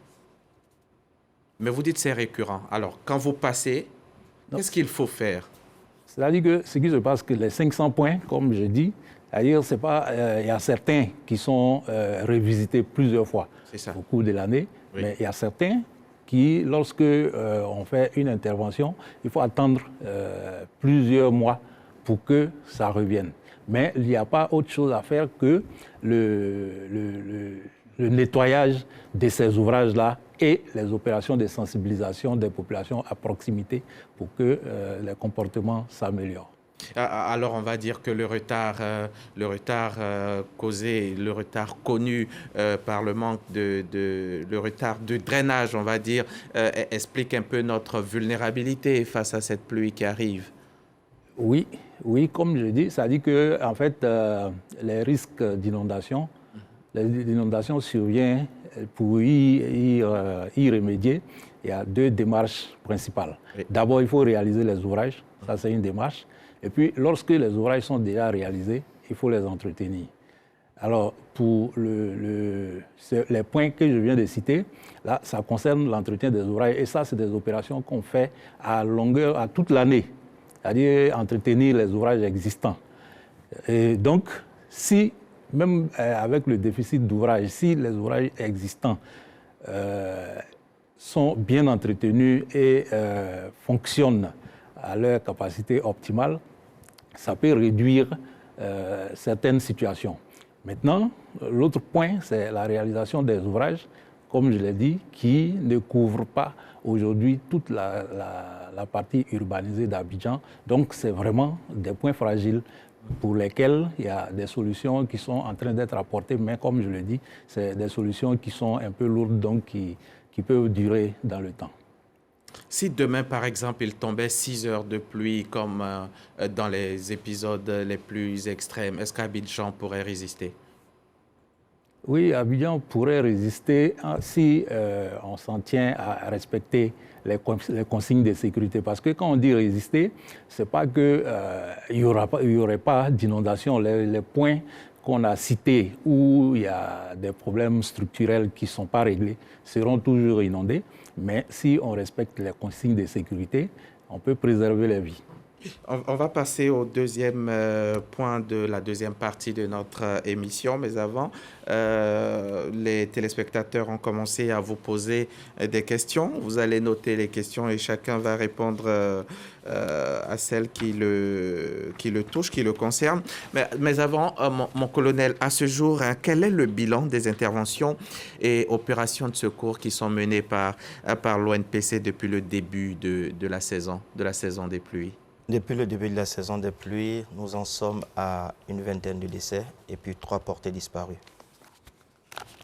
Mais vous dites que c'est récurrent. Alors, quand vous passez, qu'est-ce qu'il faut faire? C'est-à-dire que ce qui se passe, que les 500 points, comme je dis, c'est-à-dire c'est pas, y a certains qui sont revisités plusieurs fois au cours de l'année, oui. Mais il y a certains qui, lorsque on fait une intervention, il faut attendre plusieurs mois pour que ça revienne. Mais il n'y a pas autre chose à faire que le nettoyage de ces ouvrages-là et les opérations de sensibilisation des populations à proximité pour que les comportements s'améliorent. Alors on va dire que le retard causé, le retard connu par le manque le retard de drainage, on va dire, explique un peu notre vulnérabilité face à cette pluie qui arrive. Oui, comme je dis, ça dit que en fait les risques d'inondation, l'inondation survient pour y remédier. Il y a deux démarches principales. Oui. D'abord, il faut réaliser les ouvrages, ça c'est une démarche. Et puis, lorsque les ouvrages sont déjà réalisés, il faut les entretenir. Alors, pour les points que je viens de citer, là, ça concerne l'entretien des ouvrages. Et ça, c'est des opérations qu'on fait à toute l'année, c'est-à-dire entretenir les ouvrages existants. Et donc, si, même avec le déficit d'ouvrages, si les ouvrages existants sont bien entretenus et fonctionnent à leur capacité optimale, ça peut réduire certaines situations. Maintenant, l'autre point, c'est la réalisation des ouvrages, comme je l'ai dit, qui ne couvrent pas aujourd'hui toute la partie urbanisée d'Abidjan. Donc, c'est vraiment des points fragiles pour lesquels il y a des solutions qui sont en train d'être apportées, mais comme je le dis, c'est des solutions qui sont un peu lourdes, donc qui peuvent durer dans le temps. Si demain, par exemple, il tombait 6 heures de pluie, comme dans les épisodes les plus extrêmes, est-ce qu'Abidjan pourrait résister? Oui, Abidjan pourrait résister si on s'en tient à respecter les consignes de sécurité. Parce que quand on dit résister, ce n'est pas qu'il n'y aurait pas d'inondation. Les points qu'on a cités où il y a des problèmes structurels qui ne sont pas réglés seront toujours inondés. Mais si on respecte les consignes de sécurité, on peut préserver les vies. On va passer au deuxième point de la deuxième partie de notre émission, mais avant, les téléspectateurs ont commencé à vous poser des questions. Vous allez noter les questions et chacun va répondre à celle qui le touche, qui le concerne. Mais avant, mon colonel, à ce jour, quel est le bilan des interventions et opérations de secours qui sont menées par l'ONPC depuis le début de la saison des pluies? Depuis le début de la saison des pluies, nous en sommes à une vingtaine de décès et puis 3 portés disparus.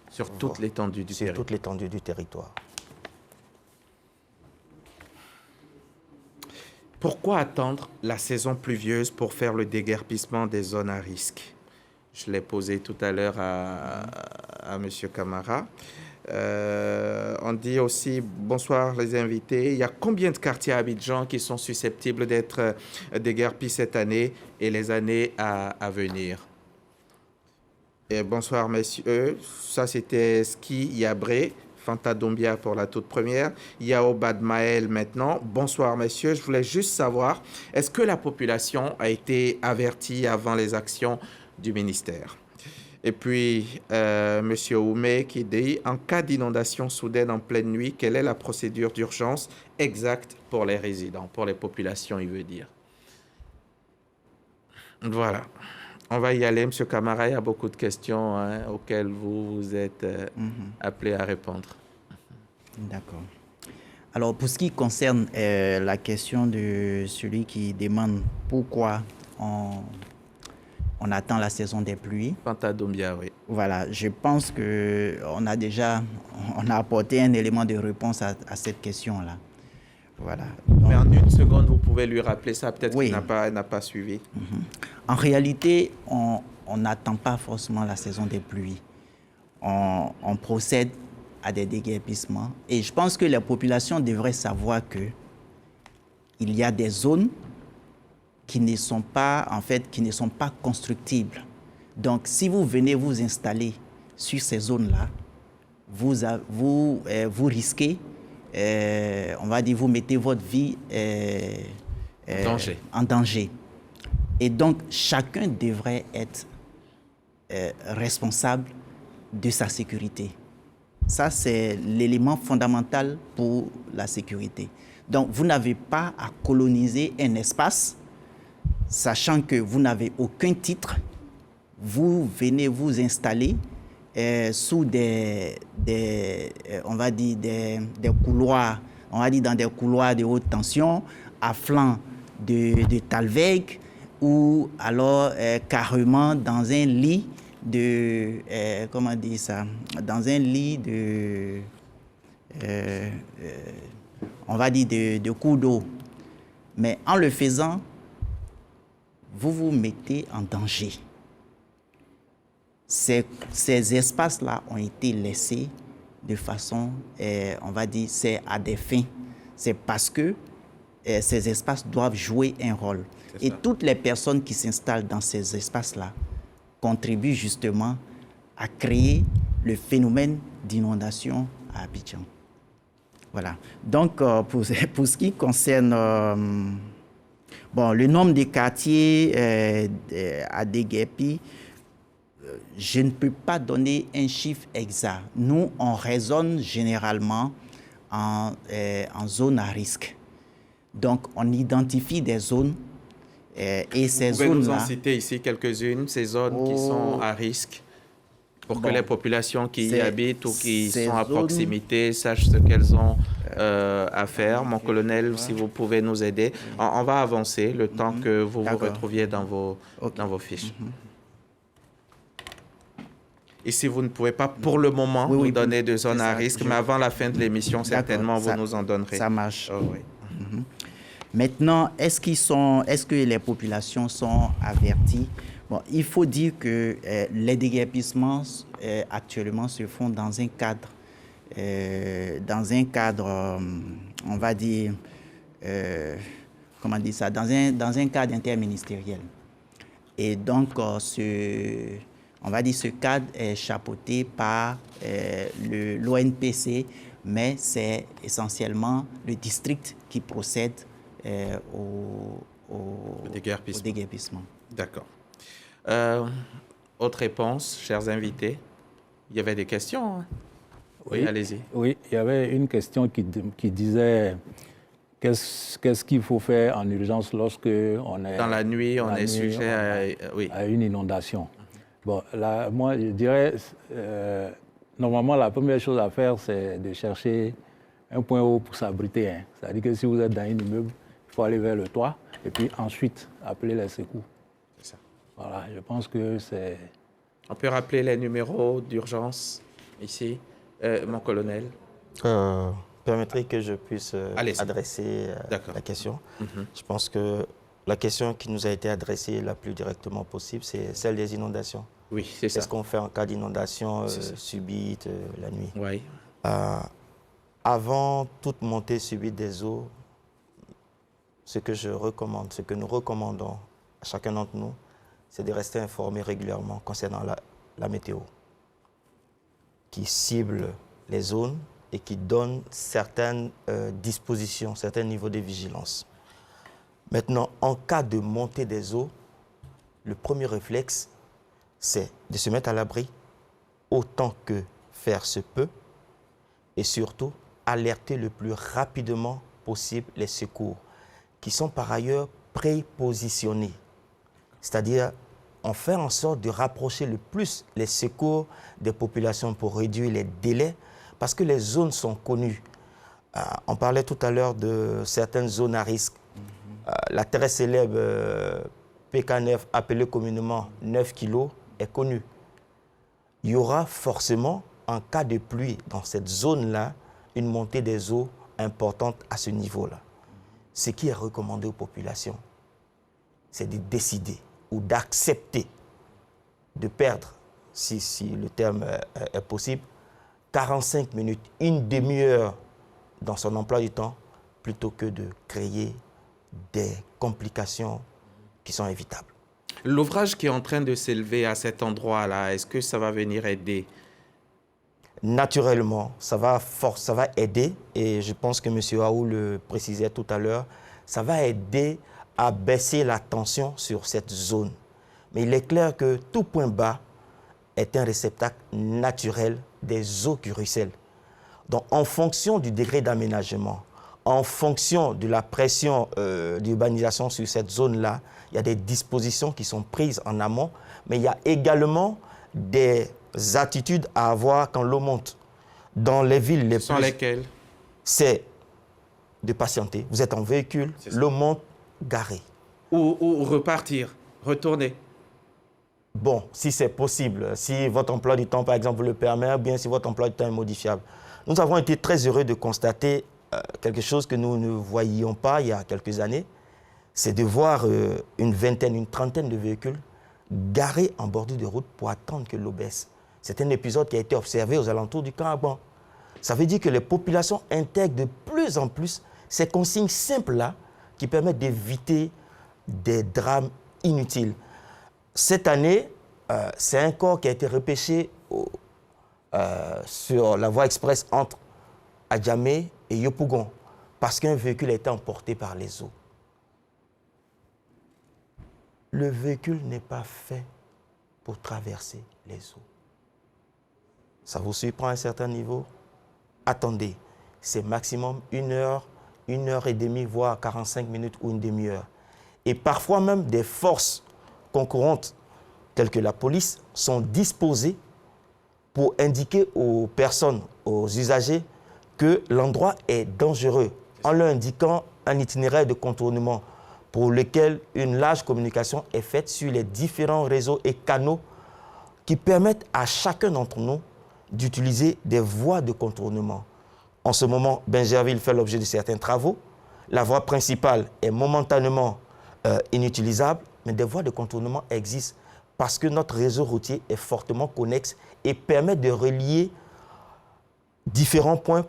Sur toute l'étendue du territoire? Sur toute l'étendue du territoire. Pourquoi attendre la saison pluvieuse pour faire le déguerpissement des zones à risque? Je l'ai posé tout à l'heure à M. Camara. On dit aussi, bonsoir les invités, il y a combien de quartiers à Abidjan qui sont susceptibles d'être déguerpis cette année et les années à venir? Et bonsoir messieurs, ça c'était Ski Yabré, Fanta Dombia pour la toute première, Yao Badmael maintenant. Bonsoir messieurs, je voulais juste savoir, est-ce que la population a été avertie avant les actions du ministère? Et puis, M. Oumé qui dit, en cas d'inondation soudaine en pleine nuit, quelle est la procédure d'urgence exacte pour les résidents, pour les populations, il veut dire. Voilà. On va y aller, M. Camara, il y a beaucoup de questions auxquelles vous êtes appelé à répondre. D'accord. Alors, pour ce qui concerne la question de celui qui demande pourquoi on attend la saison des pluies. Pantadombia, oui. Voilà, je pense qu'on a apporté un élément de réponse à cette question-là. Voilà. Donc, mais en une seconde, vous pouvez lui rappeler ça, peut-être oui. qu'il n'a pas suivi. En réalité, on n'attend pas forcément la saison des pluies. On procède à des déguerpissements. Et je pense que la population devrait savoir qu'il y a des zones qui ne sont pas constructibles. Donc, si vous venez vous installer sur ces zones-là, vous risquez, on va dire, vous mettez votre vie en danger. Et donc, chacun devrait être responsable de sa sécurité. Ça, c'est l'élément fondamental pour la sécurité. Donc, vous n'avez pas à coloniser un espace sachant que vous n'avez aucun titre, vous venez vous installer sous on va dire des couloirs, on va dire dans des couloirs de haute tension, à flanc de Talweg, ou alors carrément dans un lit comment dire ça, dans un lit on va dire de cours d'eau. Mais en le faisant, vous vous mettez en danger. Ces espaces-là ont été laissés de façon, on va dire, c'est à des fins. C'est parce que ces espaces doivent jouer un rôle. Et toutes les personnes qui s'installent dans ces espaces-là contribuent justement à créer le phénomène d'inondation à Abidjan. Voilà. Donc, pour ce qui concerne le nombre de quartiers à déguerpir, je ne peux pas donner un chiffre exact. Nous, on raisonne généralement en zone à risque. Donc, on identifie des zones Et ces Vous pouvez nous en zones-là, citer ici quelques-unes, ces zones qui sont à risque, pour que les populations qui y habitent ou qui ces sont à zones- proximité sachent ce qu'elles ont à faire. Mon colonel, si vous pouvez nous aider. On va avancer le temps que vous vous D'accord. retrouviez dans vos fiches. Et si vous ne pouvez pas pour le moment Oui, nous oui, donner de zones c'est à ça, risque, je- mais avant la fin de l'émission, certainement, vous ça- nous en donnerez. Ça marche. Oh, oui. Maintenant, est-ce que les populations sont averties? Bon, il faut dire que les déguerpissements actuellement se font dans un cadre, on va dire, comment dire ça, dans un cadre interministériel. Et donc, on va dire ce cadre est chapeauté par l'ONPC, mais c'est essentiellement le district qui procède au déguerpissement. D'accord. Autre réponse, chers invités? Il y avait des questions, hein? Oui, allez-y. Oui, il y avait une question qui disait qu'est-ce qu'il faut faire en urgence lorsque on est... Dans la nuit, on est sujet à une inondation. Bon, là, moi, je dirais, normalement, la première chose à faire, c'est de chercher un point haut pour s'abriter. Hein. C'est-à-dire que si vous êtes dans un immeuble, il faut aller vers le toit et puis ensuite appeler les secours. C'est ça. Voilà, je pense que c'est... On peut rappeler les numéros d'urgence ici, mon colonel? Permettez que je puisse adresser la question. Je pense que la question qui nous a été adressée la plus directement possible, c'est celle des inondations. Oui, c'est ça. Qu'est-ce qu'on fait en cas d'inondation subite la nuit? Oui. Avant toute montée subite des eaux, ce que je recommande, ce que nous recommandons à chacun d'entre nous, c'est de rester informé régulièrement concernant la météo, qui cible les zones et qui donne certaines dispositions, certains niveaux de vigilance. Maintenant, en cas de montée des eaux, le premier réflexe, c'est de se mettre à l'abri autant que faire se peut et surtout alerter le plus rapidement possible les secours qui sont par ailleurs prépositionnés. C'est-à-dire, on fait en sorte de rapprocher le plus les secours des populations pour réduire les délais parce que les zones sont connues. On parlait tout à l'heure de certaines zones à risque. La très célèbre PK9, appelée communément 9 kg, est connue. Il y aura forcément, en cas de pluie dans cette zone-là, une montée des eaux importante à ce niveau-là. Ce qui est recommandé aux populations, c'est de décider ou d'accepter de perdre, si le terme est possible, 45 minutes, une demi-heure dans son emploi du temps, plutôt que de créer des complications qui sont évitables. L'ouvrage qui est en train de s'élever à cet endroit-là, est-ce que ça va venir aider? Naturellement, ça va aider, et je pense que M. Aou le précisait tout à l'heure, ça va aider à baisser la tension sur cette zone. Mais il est clair que tout point bas est un réceptacle naturel des eaux qui ruissellent. Donc, en fonction du degré d'aménagement, en fonction de la pression d'urbanisation sur cette zone-là, il y a des dispositions qui sont prises en amont, mais il y a également des attitudes à avoir quand l'eau monte. Dans les villes les plus... Ce sont lesquelles? C'est de patienter. Vous êtes en véhicule, l'eau monte, garé. Ou repartir, retourner. Bon, si c'est possible, si votre emploi du temps, par exemple, vous le permet, ou bien si votre emploi du temps est modifiable. Nous avons été très heureux de constater quelque chose que nous ne voyions pas il y a quelques années, c'est de voir une vingtaine, une trentaine de véhicules garés en bordure de route pour attendre que l'eau baisse. C'est un épisode qui a été observé aux alentours du camp Agban. Ça veut dire que les populations intègrent de plus en plus ces consignes simples-là qui permettent d'éviter des drames inutiles. Cette année, c'est un corps qui a été repêché sur la voie express entre Adjamé et Yopougon parce qu'un véhicule a été emporté par les eaux. Le véhicule n'est pas fait pour traverser les eaux. Ça vous surprend à un certain niveau? Attendez, c'est maximum 1 heure et demie, voire 45 minutes ou une demi-heure. Et parfois même des forces concurrentes, telles que la police, sont disposées pour indiquer aux personnes, aux usagers, que l'endroit est dangereux, en leur indiquant un itinéraire de contournement pour lequel une large communication est faite sur les différents réseaux et canaux qui permettent à chacun d'entre nous d'utiliser des voies de contournement. En ce moment, Bingerville fait l'objet de certains travaux. La voie principale est momentanément inutilisable, mais des voies de contournement existent parce que notre réseau routier est fortement connexe et permet de relier différents points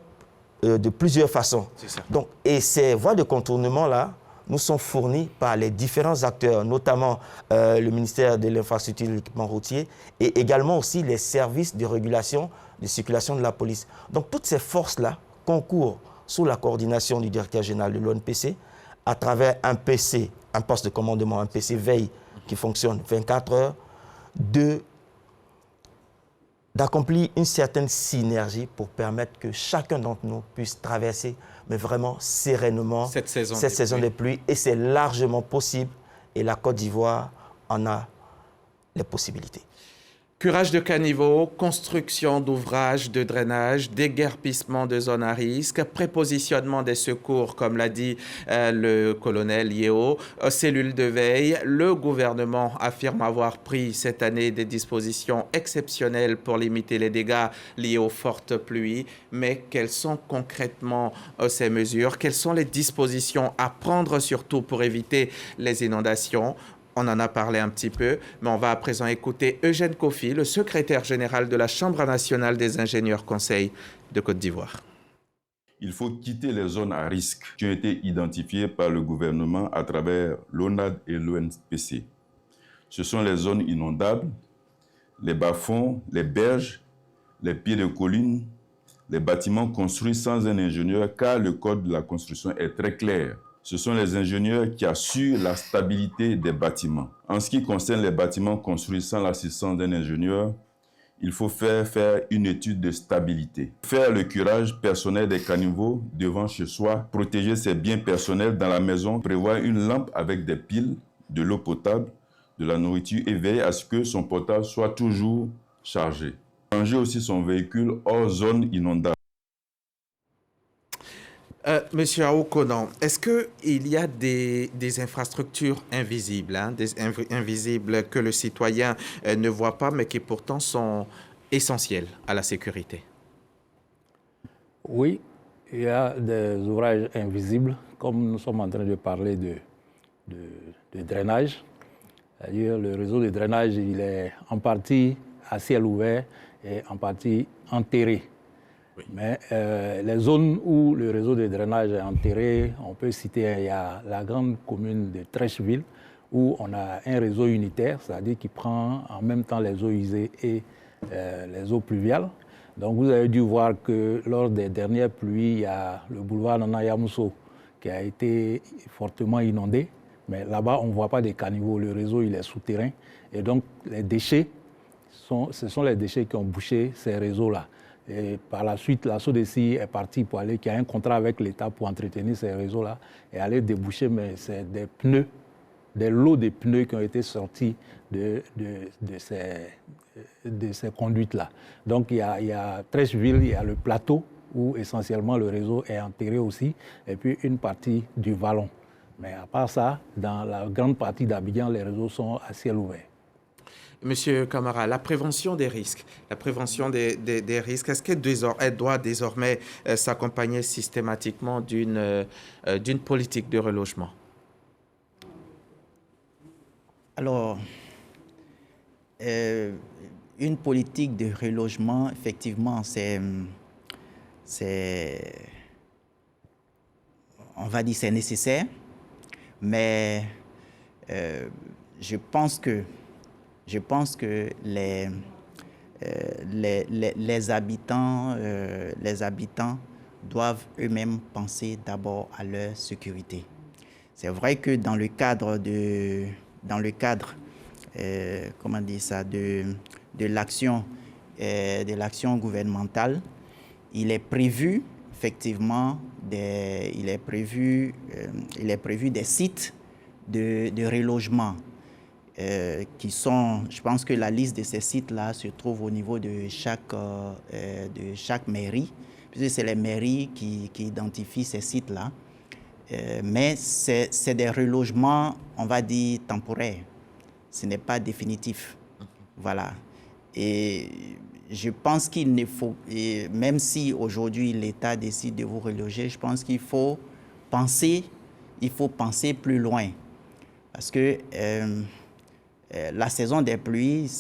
de plusieurs façons. Donc, et ces voies de contournement-là nous sont fournies par les différents acteurs, notamment le ministère de l'Infrastructure et de l'Équipement routier et également aussi les services de régulation de circulation de la police. Donc, toutes ces forces-là concourent sous la coordination du directeur général de l'ONPC à travers un PC, un poste de commandement, un PC veille qui fonctionne 24 heures, d'accomplir une certaine synergie pour permettre que chacun d'entre nous puisse traverser, mais vraiment sereinement, cette saison des pluies. Et c'est largement possible. Et la Côte d'Ivoire en a les possibilités. Curage de caniveaux, construction d'ouvrages de drainage, déguerpissement de zones à risque, prépositionnement des secours, comme l'a dit le colonel Yeo, cellules de veille. Le gouvernement affirme avoir pris cette année des dispositions exceptionnelles pour limiter les dégâts liés aux fortes pluies. Mais quelles sont concrètement ces mesures? Quelles sont les dispositions à prendre surtout pour éviter les inondations? On en a parlé un petit peu, mais on va à présent écouter Eugène Kofi, le secrétaire général de la Chambre nationale des ingénieurs conseils de Côte d'Ivoire. Il faut quitter les zones à risque qui ont été identifiées par le gouvernement à travers l'ONAD et l'ONPC. Ce sont les zones inondables, les bas-fonds, les berges, les pieds de collines, les bâtiments construits sans un ingénieur, car le code de la construction est très clair. Ce sont les ingénieurs qui assurent la stabilité des bâtiments. En ce qui concerne les bâtiments construits sans l'assistance d'un ingénieur, il faut faire une étude de stabilité. Faire le curage personnel des caniveaux devant chez soi, protéger ses biens personnels dans la maison, prévoir une lampe avec des piles, de l'eau potable, de la nourriture et veiller à ce que son portable soit toujours chargé. Ranger aussi son véhicule hors zone inondable. Monsieur Aoukonan, est-ce qu'il y a des infrastructures invisibles, invisibles que le citoyen ne voit pas, mais qui pourtant sont essentielles à la sécurité? Oui, il y a des ouvrages invisibles, comme nous sommes en train de parler de drainage. C'est-à-dire le réseau de drainage, il est en partie à ciel ouvert et en partie enterré. Oui. Mais les zones où le réseau de drainage est enterré, on peut citer, il y a la grande commune de Trècheville, où on a un réseau unitaire, c'est-à-dire qui prend en même temps les eaux usées et les eaux pluviales. Donc vous avez dû voir que lors des dernières pluies, il y a le boulevard Nana Yamoussoukro qui a été fortement inondé. Mais là-bas, on ne voit pas des caniveaux, le réseau il est souterrain. Et donc les déchets, ce sont les déchets qui ont bouché ces réseaux-là. Et par la suite, la SODECI est partie pour aller, qui a un contrat avec l'État pour entretenir ces réseaux-là et aller déboucher, mais c'est des pneus, des lots de pneus qui ont été sortis de ces conduites-là. Donc il y a Trècheville, il y a le plateau où essentiellement le réseau est enterré aussi, et puis une partie du Vallon. Mais à part ça, dans la grande partie d'Abidjan, les réseaux sont à ciel ouvert. Monsieur Camara, la prévention des risques, est-ce qu'elle doit désormais s'accompagner systématiquement d'une politique de relogement? Alors, une politique de relogement, effectivement, on va dire c'est nécessaire, mais je pense que les habitants doivent eux-mêmes penser d'abord à leur sécurité. C'est vrai que dans le cadre de l'action gouvernementale, il est prévu effectivement des sites de relogement qui sont, je pense que la liste de ces sites-là se trouve au niveau de chaque mairie, puisque c'est les mairies qui identifient ces sites-là. Mais c'est des relogements, on va dire, temporaires. Ce n'est pas définitif. Voilà. Et je pense qu'il ne faut, et même si aujourd'hui l'État décide de vous reloger, je pense qu'il faut penser plus loin. Parce que la saison des pluies,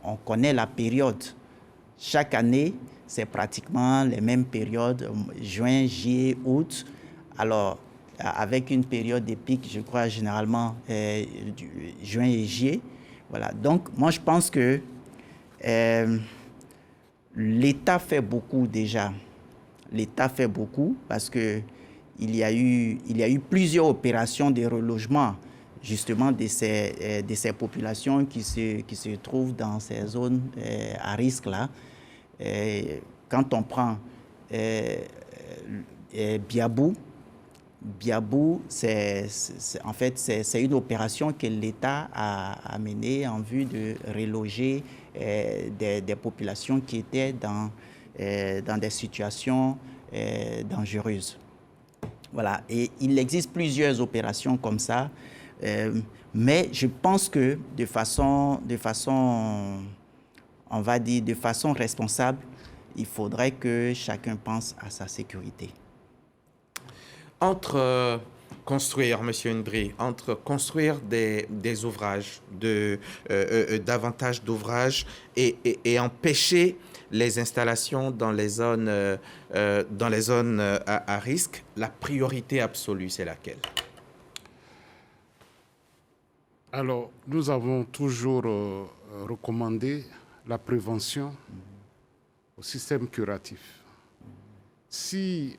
on connaît la période. Chaque année, c'est pratiquement les mêmes périodes, juin, juillet, août. Alors, avec une période de pic, je crois, généralement, juin et juillet. Voilà. Donc, moi, je pense que l'État fait beaucoup déjà. L'État fait beaucoup parce qu'il y a eu plusieurs opérations de relogement justement de ces populations qui se trouvent dans ces zones à risque-là. Quand on prend Biabou, en fait, c'est une opération que l'État a menée en vue de reloger des populations qui étaient dans des situations dangereuses. Voilà. Et il existe plusieurs opérations comme ça, mais je pense que de façon, on va dire, de façon responsable, il faudrait que chacun pense à sa sécurité. Entre construire, M. Ndri, entre construire des ouvrages, davantage d'ouvrages et empêcher les installations dans les zones à risque, la priorité absolue, c'est laquelle? Alors, nous avons toujours recommandé la prévention au système curatif. Si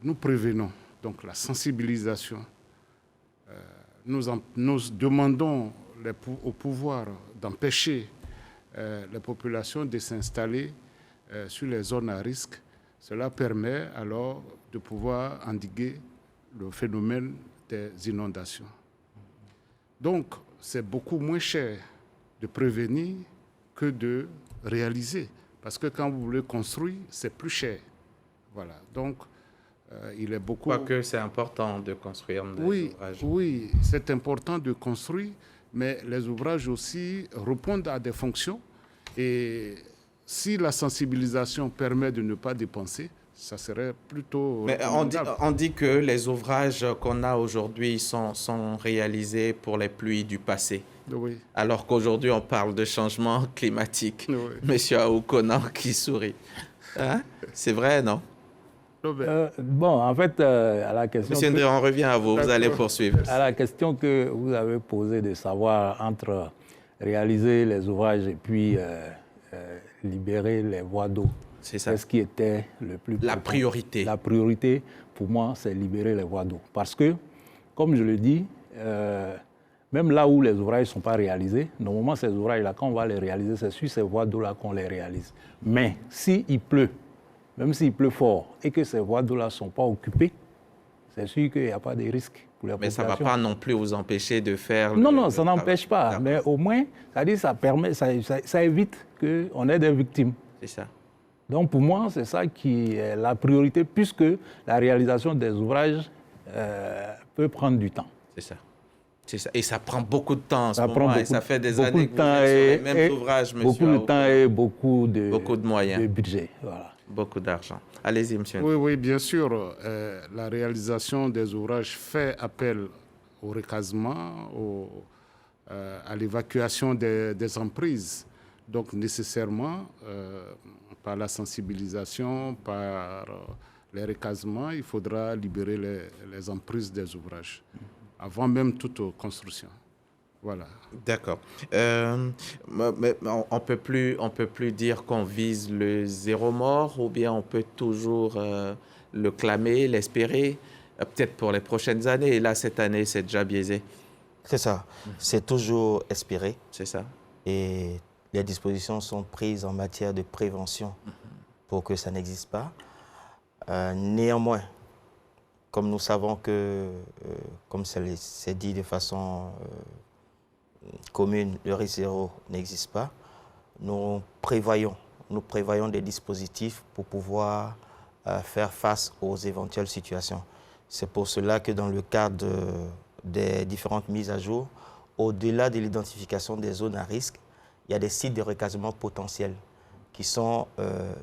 nous prévenons, donc la sensibilisation, nous demandons au pouvoir d'empêcher les populations de s'installer sur les zones à risque, cela permet alors de pouvoir endiguer le phénomène des inondations. Donc, c'est beaucoup moins cher de prévenir que de réaliser. Parce que quand vous voulez construire, c'est plus cher. Voilà. Donc, il est beaucoup... Quoique c'est important de construire des ouvrages. Oui, c'est important de construire, mais les ouvrages aussi répondent à des fonctions. Et si la sensibilisation permet de ne pas dépenser, ça serait plutôt... Mais on dit que les ouvrages qu'on a aujourd'hui sont réalisés pour les pluies du passé. Oui. Alors qu'aujourd'hui, on parle de changement climatique. Oui. Monsieur Aoukonan qui sourit. Hein? C'est vrai, non? Bon, en fait, à la question... Monsieur Ndri, on revient à vous. Vous allez poursuivre. À la question que vous avez posée de savoir entre réaliser les ouvrages et puis libérer les voies d'eau. C'est ça. C'est ce qui était le plus important. La priorité. La priorité, pour moi, c'est libérer les voies d'eau. Parce que, comme je le dis, même là où les ouvrages ne sont pas réalisés, normalement, ces ouvrages-là, quand on va les réaliser, c'est sur ces voies d'eau-là qu'on les réalise. Mais s'il pleut, même s'il pleut fort, et que ces voies d'eau-là ne sont pas occupées, c'est sûr qu'il n'y a pas de risque pour les populations. Mais ça ne va pas non plus vous empêcher de faire... Non, ça n'empêche pas. Mais au moins, ça permet, ça évite qu'on ait des victimes. C'est ça. Donc pour moi, c'est ça qui est la priorité, puisque la réalisation des ouvrages peut prendre du temps. C'est ça. C'est ça. Et ça prend beaucoup de temps en ce moment. Beaucoup, et ça fait des années que vous êtes sur les mêmes ouvrages, monsieur. Beaucoup de temps et beaucoup de moyens. De budget. Voilà. Beaucoup d'argent. Allez-y, monsieur. Oui, bien sûr. La réalisation des ouvrages fait appel au recasement, à l'évacuation des emprises. Donc nécessairement, par la sensibilisation, par les recasements, il faudra libérer les emprises des ouvrages, avant même toute construction. Voilà. D'accord. Mais on peut plus dire qu'on vise le zéro mort, ou bien on peut toujours le clamer, l'espérer, peut-être pour les prochaines années. Et là, cette année, c'est déjà biaisé. C'est ça. C'est toujours espérer. C'est ça. Et les dispositions sont prises en matière de prévention pour que ça n'existe pas. Néanmoins, comme nous savons que, comme c'est dit de façon commune, le risque zéro n'existe pas, nous prévoyons des dispositifs pour pouvoir faire face aux éventuelles situations. C'est pour cela que dans le cadre des différentes mises à jour, au-delà de l'identification des zones à risque, il y a des sites de recasement potentiels qui sont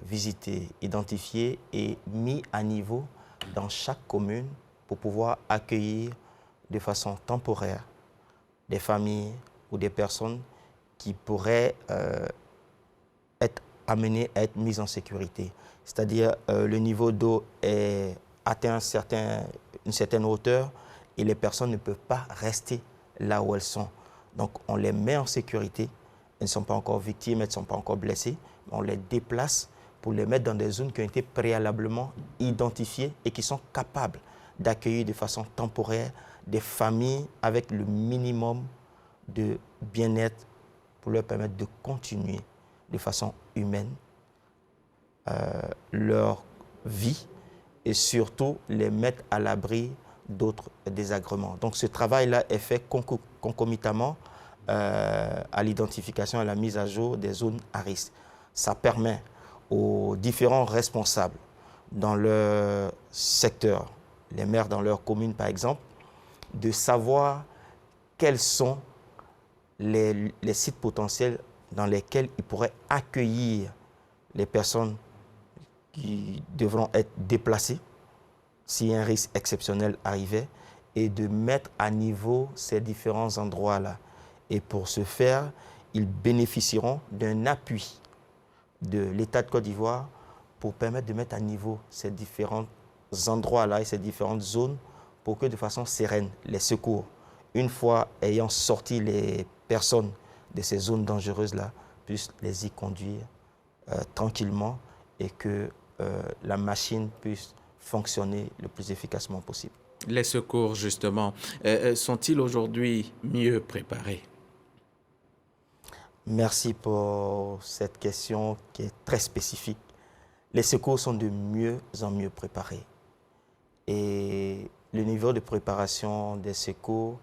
visités, identifiés et mis à niveau dans chaque commune pour pouvoir accueillir de façon temporaire des familles ou des personnes qui pourraient être amenées à être mises en sécurité. C'est-à-dire le niveau d'eau atteint une certaine hauteur et les personnes ne peuvent pas rester là où elles sont. Donc on les met en sécurité, elles ne sont pas encore victimes, elles ne sont pas encore blessées, mais on les déplace pour les mettre dans des zones qui ont été préalablement identifiées et qui sont capables d'accueillir de façon temporaire des familles avec le minimum de bien-être pour leur permettre de continuer de façon humaine leur vie et surtout les mettre à l'abri d'autres désagréments. Donc ce travail-là est fait concomitamment à l'identification et à la mise à jour des zones à risque. Ça permet aux différents responsables dans leur secteur, les maires dans leur commune par exemple, de savoir quels sont les sites potentiels dans lesquels ils pourraient accueillir les personnes qui devront être déplacées si un risque exceptionnel arrivait et de mettre à niveau ces différents endroits-là. Et pour ce faire, ils bénéficieront d'un appui de l'État de Côte d'Ivoire pour permettre de mettre à niveau ces différents endroits-là et ces différentes zones pour que de façon sereine, les secours, une fois ayant sorti les personnes de ces zones dangereuses-là, puissent les y conduire tranquillement et que la machine puisse fonctionner le plus efficacement possible. Les secours, justement, sont-ils aujourd'hui mieux préparés? Merci pour cette question qui est très spécifique. Les secours sont de mieux en mieux préparés. Et le niveau de préparation des secours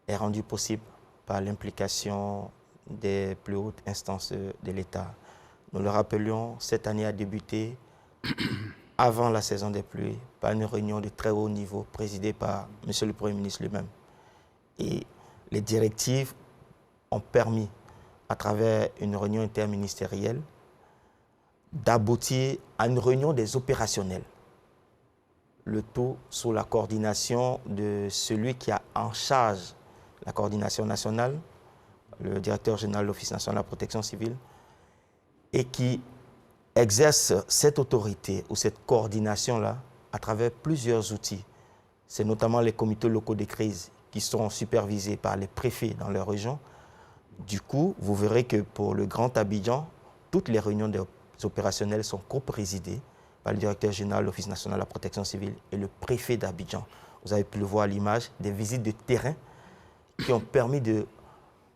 est rendu possible par l'implication des plus hautes instances de l'État. Nous le rappelions, cette année a débuté avant la saison des pluies par une réunion de très haut niveau présidée par M. le Premier ministre lui-même. Et les directives ont permis, à travers une réunion interministérielle, d'aboutir à une réunion des opérationnels. Le tout sous la coordination de celui qui a en charge la coordination nationale, le directeur général de l'Office national de la protection civile, et qui exerce cette autorité ou cette coordination-là à travers plusieurs outils. C'est notamment les comités locaux de crise qui sont supervisés par les préfets dans leur région. Du coup, vous verrez que pour le Grand Abidjan, toutes les réunions des opérationnels sont co-présidées par le directeur général de l'Office national de la protection civile et le préfet d'Abidjan. Vous avez pu le voir à l'image, des visites de terrain qui ont permis de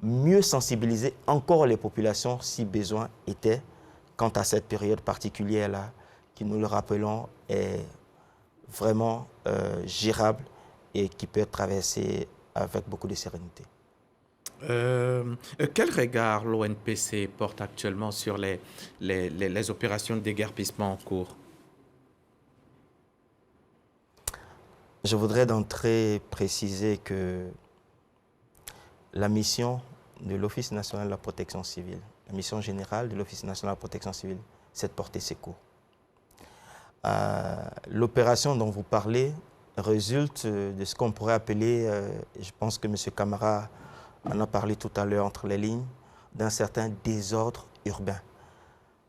mieux sensibiliser encore les populations si besoin était quant à cette période particulière-là, qui, nous le rappelons, est vraiment gérable et qui peut être traversée avec beaucoup de sérénité. Quel regard l'ONPC porte actuellement sur les opérations de déguerpissement en cours? Je voudrais d'entrée préciser que la mission de l'Office national de la protection civile, la mission générale de l'Office national de la protection civile, c'est de porter secours. L'opération dont vous parlez résulte de ce qu'on pourrait appeler, je pense que M. Camara en a parlé tout à l'heure entre les lignes, d'un certain désordre urbain.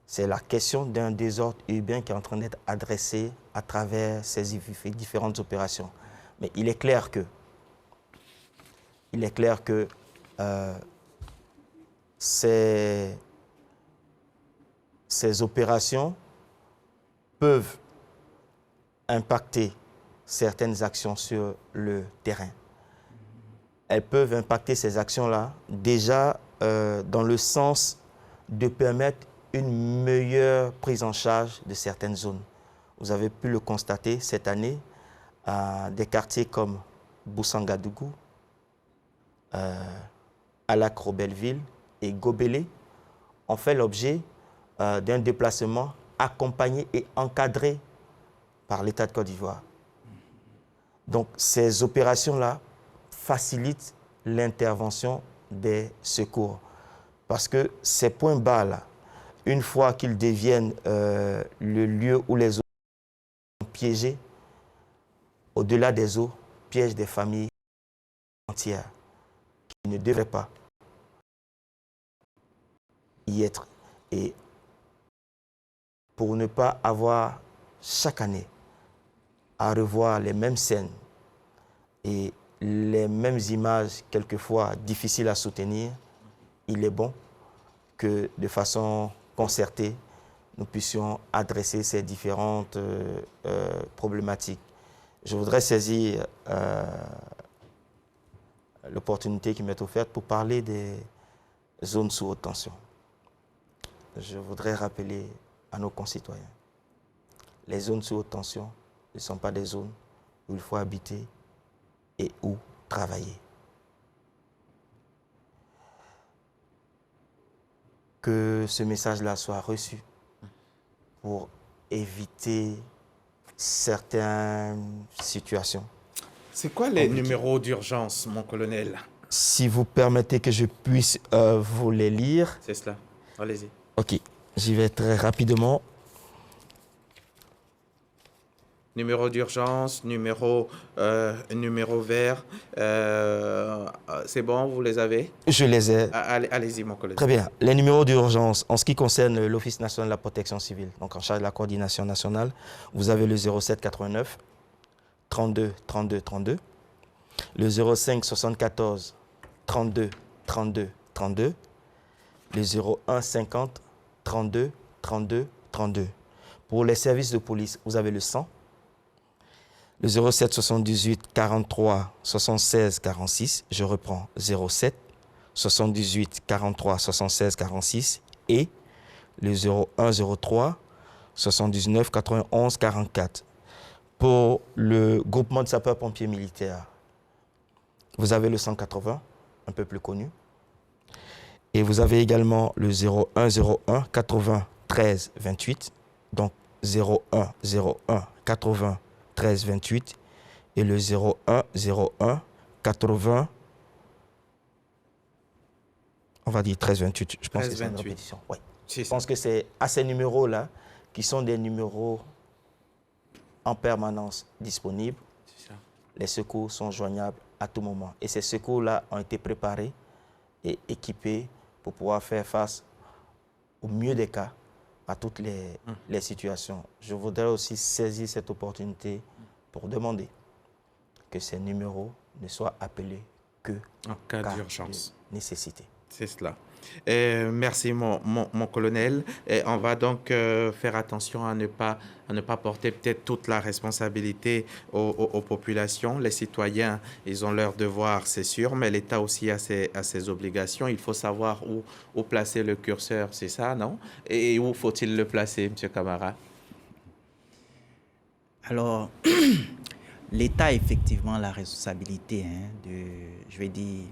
C'est la question d'un désordre urbain qui est en train d'être adressé à travers ces différentes opérations. Mais il est clair que ces opérations peuvent impacter certaines actions sur le terrain. Elles peuvent impacter ces actions-là déjà dans le sens de permettre une meilleure prise en charge de certaines zones. Vous avez pu le constater cette année, des quartiers comme Boussangadougou, Alak-Robelville et Gobelé ont fait l'objet d'un déplacement accompagné et encadré par l'État de Côte d'Ivoire. Donc, ces opérations-là facilitent l'intervention des secours. Parce que ces points bas-là, une fois qu'ils deviennent le lieu où les eaux sont piégées, au-delà des eaux, piègent des familles entières qui ne devraient pas y être. Et pour ne pas avoir chaque année à revoir les mêmes scènes et les mêmes images, quelquefois difficiles à soutenir, il est bon que de façon concertée, nous puissions adresser ces différentes problématiques. Je voudrais saisir l'opportunité qui m'est offerte pour parler des zones sous haute tension. Je voudrais rappeler à nos concitoyens, les zones sous haute tension ne sont pas des zones où il faut habiter et où travailler. Que ce message-là soit reçu pour éviter certaines situations. C'est quoi les numéros d'urgence, mon colonel? Si vous permettez que je puisse vous les lire. C'est cela. Allez-y. Ok, j'y vais très rapidement. Numéro d'urgence, numéro vert. C'est bon, vous les avez? Je les ai. Allez-y, mon colonel. Très bien. Les numéros d'urgence, en ce qui concerne l'Office national de la protection civile, donc en charge de la coordination nationale, vous avez le 07 89 32 32 32, le 05 74 32 32 32, le 01 50 32 32 32. Pour les services de police, vous avez le 100, le 07 78 43 76 46, je reprends 07 78 43 76 46 et le 01 03 79 91 44. Pour le groupement de sapeurs-pompiers militaires, vous avez le 180, un peu plus connu. Et vous avez également le 01 01 80 13 28, donc 01 01 80 13 28 et le 01 01 80, on va dire 13 28, je pense 13, que c'est une 28. répétition. Oui. C'est Je pense que c'est à ces numéros-là qui sont des numéros en permanence disponibles. C'est ça. Les secours sont joignables à tout moment. Et ces secours-là ont été préparés et équipés pour pouvoir faire face, au mieux des cas, à toutes les situations. Je voudrais aussi saisir cette opportunité pour demander que ces numéros ne soient appelés que En cas d'urgence. de nécessité. C'est cela. Merci, mon colonel. Et on va donc faire attention à ne pas porter peut-être toute la responsabilité aux populations. Les citoyens, ils ont leur devoir, c'est sûr, mais l'État aussi a ses obligations. Il faut savoir où placer le curseur, c'est ça, non? Et où faut-il le placer, M. Camara? Alors, l'État a effectivement la responsabilité je vais dire,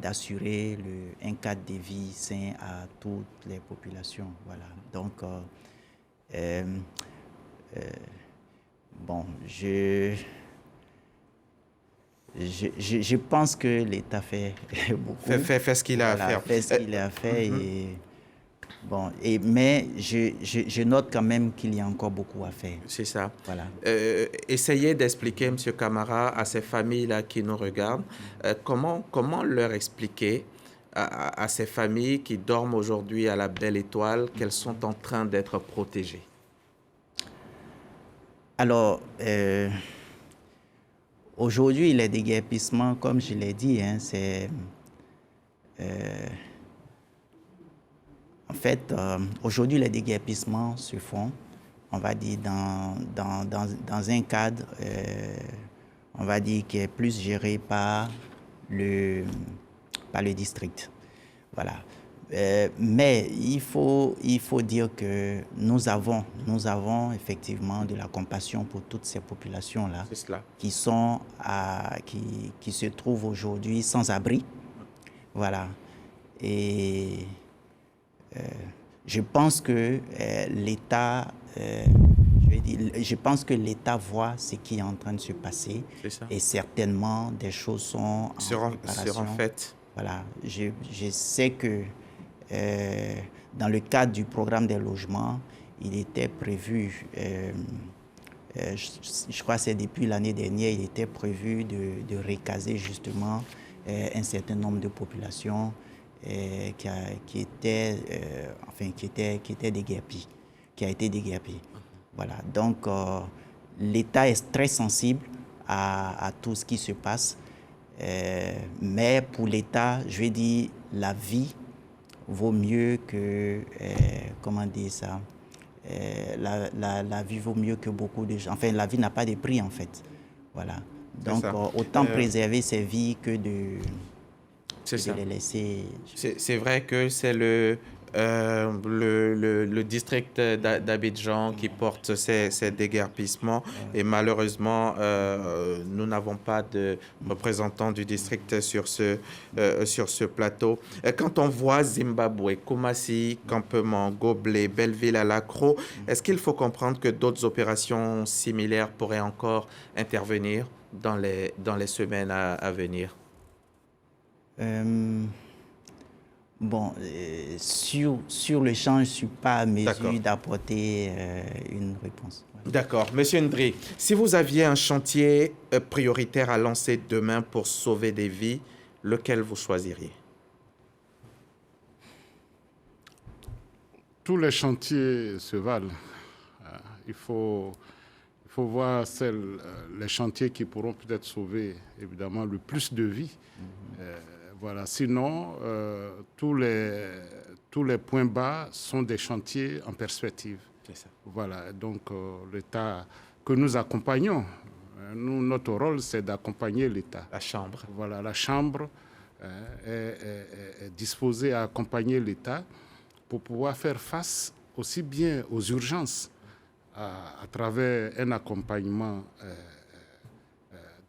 d'assurer un cadre de vie sain à toutes les populations. Voilà. Donc, bon, je pense que l'État fait beaucoup. Fait ce qu'il a à faire. Fait ce qu'il a à faire. Et, bon, mais je note quand même qu'il y a encore beaucoup à faire. C'est ça. Voilà. Essayez d'expliquer, M. Camara, à ces familles-là qui nous regardent, comment leur expliquer à ces familles qui dorment aujourd'hui à la belle étoile qu'elles sont en train d'être protégées? Alors, aujourd'hui, les déguerpissements, comme je l'ai dit, c'est... en fait, aujourd'hui, les déguerpissements se font, on va dire, dans un cadre, on va dire, qui est plus géré par le district. Voilà. Mais il faut dire que nous avons effectivement de la compassion pour toutes ces populations-là qui se trouvent aujourd'hui sans abri. Voilà. Et je pense que l'État, je pense que l'État voit ce qui est en train de se passer. Et certainement des choses seront faites. Voilà. Je sais que dans le cadre du programme des logements, il était prévu, je crois que c'est depuis l'année dernière, il était prévu de recaser justement un certain nombre de populations qui étaient déguerpies, qui a été déguerpie. Voilà. Donc, l'État est très sensible à tout ce qui se passe. Mais pour l'État, je vais dire, la vie vaut mieux que, comment dire ça, la vie vaut mieux que beaucoup de gens. Enfin, la vie n'a pas de prix, en fait. Voilà. Donc, autant préserver ces vies que de les laisser. C'est vrai que c'est le district d'Abidjan qui porte ces déguerpissements et malheureusement nous n'avons pas de représentants du district sur ce plateau. Quand on voit Zimbabwe, Kumasi, Campement, Goblé, Belleville à Lacro, est-ce qu'il faut comprendre que d'autres opérations similaires pourraient encore intervenir dans les semaines à venir? Bon, sur le champ, je ne suis pas à mesure d'apporter une réponse. D'accord. Monsieur Ndri, si vous aviez un chantier prioritaire à lancer demain pour sauver des vies, lequel vous choisiriez? Tous les chantiers se valent. Il faut voir les chantiers qui pourront peut-être sauver, évidemment, le plus de vies. Voilà. Sinon, tous les points bas sont des chantiers en perspective. C'est ça. Voilà. Donc, l'État que nous accompagnons, notre rôle, c'est d'accompagner l'État. La Chambre. Voilà. La Chambre est disposée à accompagner l'État pour pouvoir faire face aussi bien aux urgences à travers un accompagnement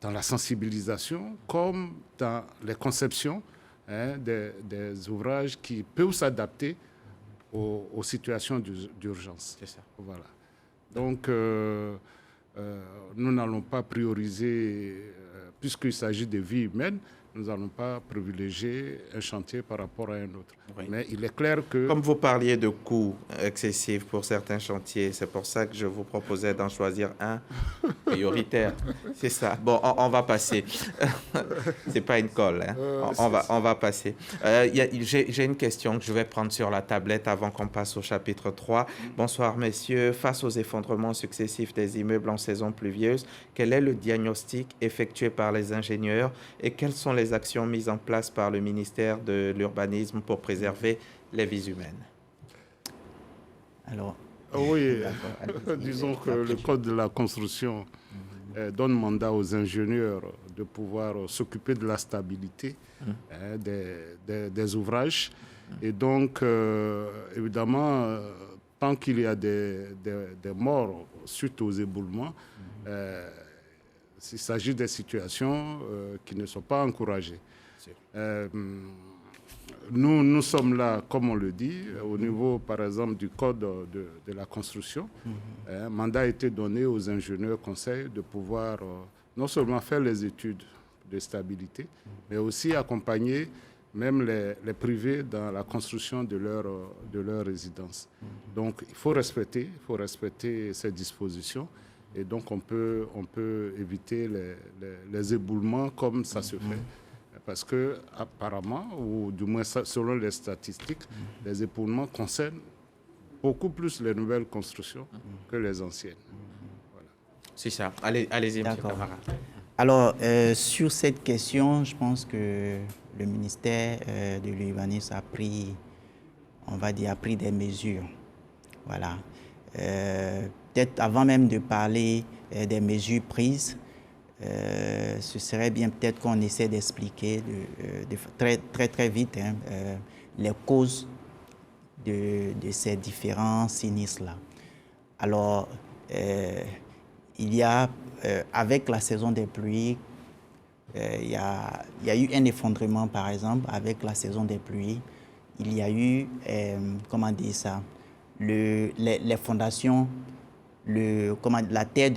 dans la sensibilisation comme dans les conceptions des ouvrages qui peuvent s'adapter aux situations d'urgence. C'est ça. Voilà. Donc, nous n'allons pas prioriser, puisqu'il s'agit de vies humaines, nous n'allons pas privilégier un chantier par rapport à un autre. Oui. Mais il est clair que... Comme vous parliez de coûts excessifs pour certains chantiers, c'est pour ça que je vous proposais d'en choisir un prioritaire. C'est ça. Bon, on va passer. C'est pas une colle. Hein. On va passer. J'ai une question que je vais prendre sur la tablette avant qu'on passe au chapitre 3. Bonsoir, messieurs. Face aux effondrements successifs des immeubles en saison pluvieuse, quel est le diagnostic effectué par les ingénieurs et quelles sont les actions mises en place par le ministère de l'Urbanisme pour préserver les vies humaines? Alors, oui, disons que le Code de la construction donne mandat aux ingénieurs de pouvoir s'occuper de la stabilité des ouvrages. Et donc, évidemment, tant qu'il y a des morts suite aux éboulements, il s'agit des situations qui ne sont pas encouragées. Nous sommes là, comme on le dit, au niveau, par exemple, du code de la construction. Un mandat a été donné aux ingénieurs conseils de pouvoir non seulement faire les études de stabilité, mais aussi accompagner même les privés dans la construction de leur résidence. Donc, il faut respecter ces dispositions. Et donc, on peut éviter les éboulements comme ça se fait. Parce que, apparemment, ou du moins selon les statistiques, les éboulements concernent beaucoup plus les nouvelles constructions que les anciennes. Voilà. C'est ça. Allez-y, M. Camara. Alors, sur cette question, je pense que le ministère de l'Urbanisme a pris des mesures. Voilà. Peut-être avant même de parler des mesures prises, ce serait bien peut-être qu'on essaie d'expliquer très vite les causes de ces différents sinistres-là. Alors, il y a, avec la saison des pluies, il y a eu un effondrement, par exemple, avec la saison des pluies. Il y a eu, comment dire ça, les fondations, la terre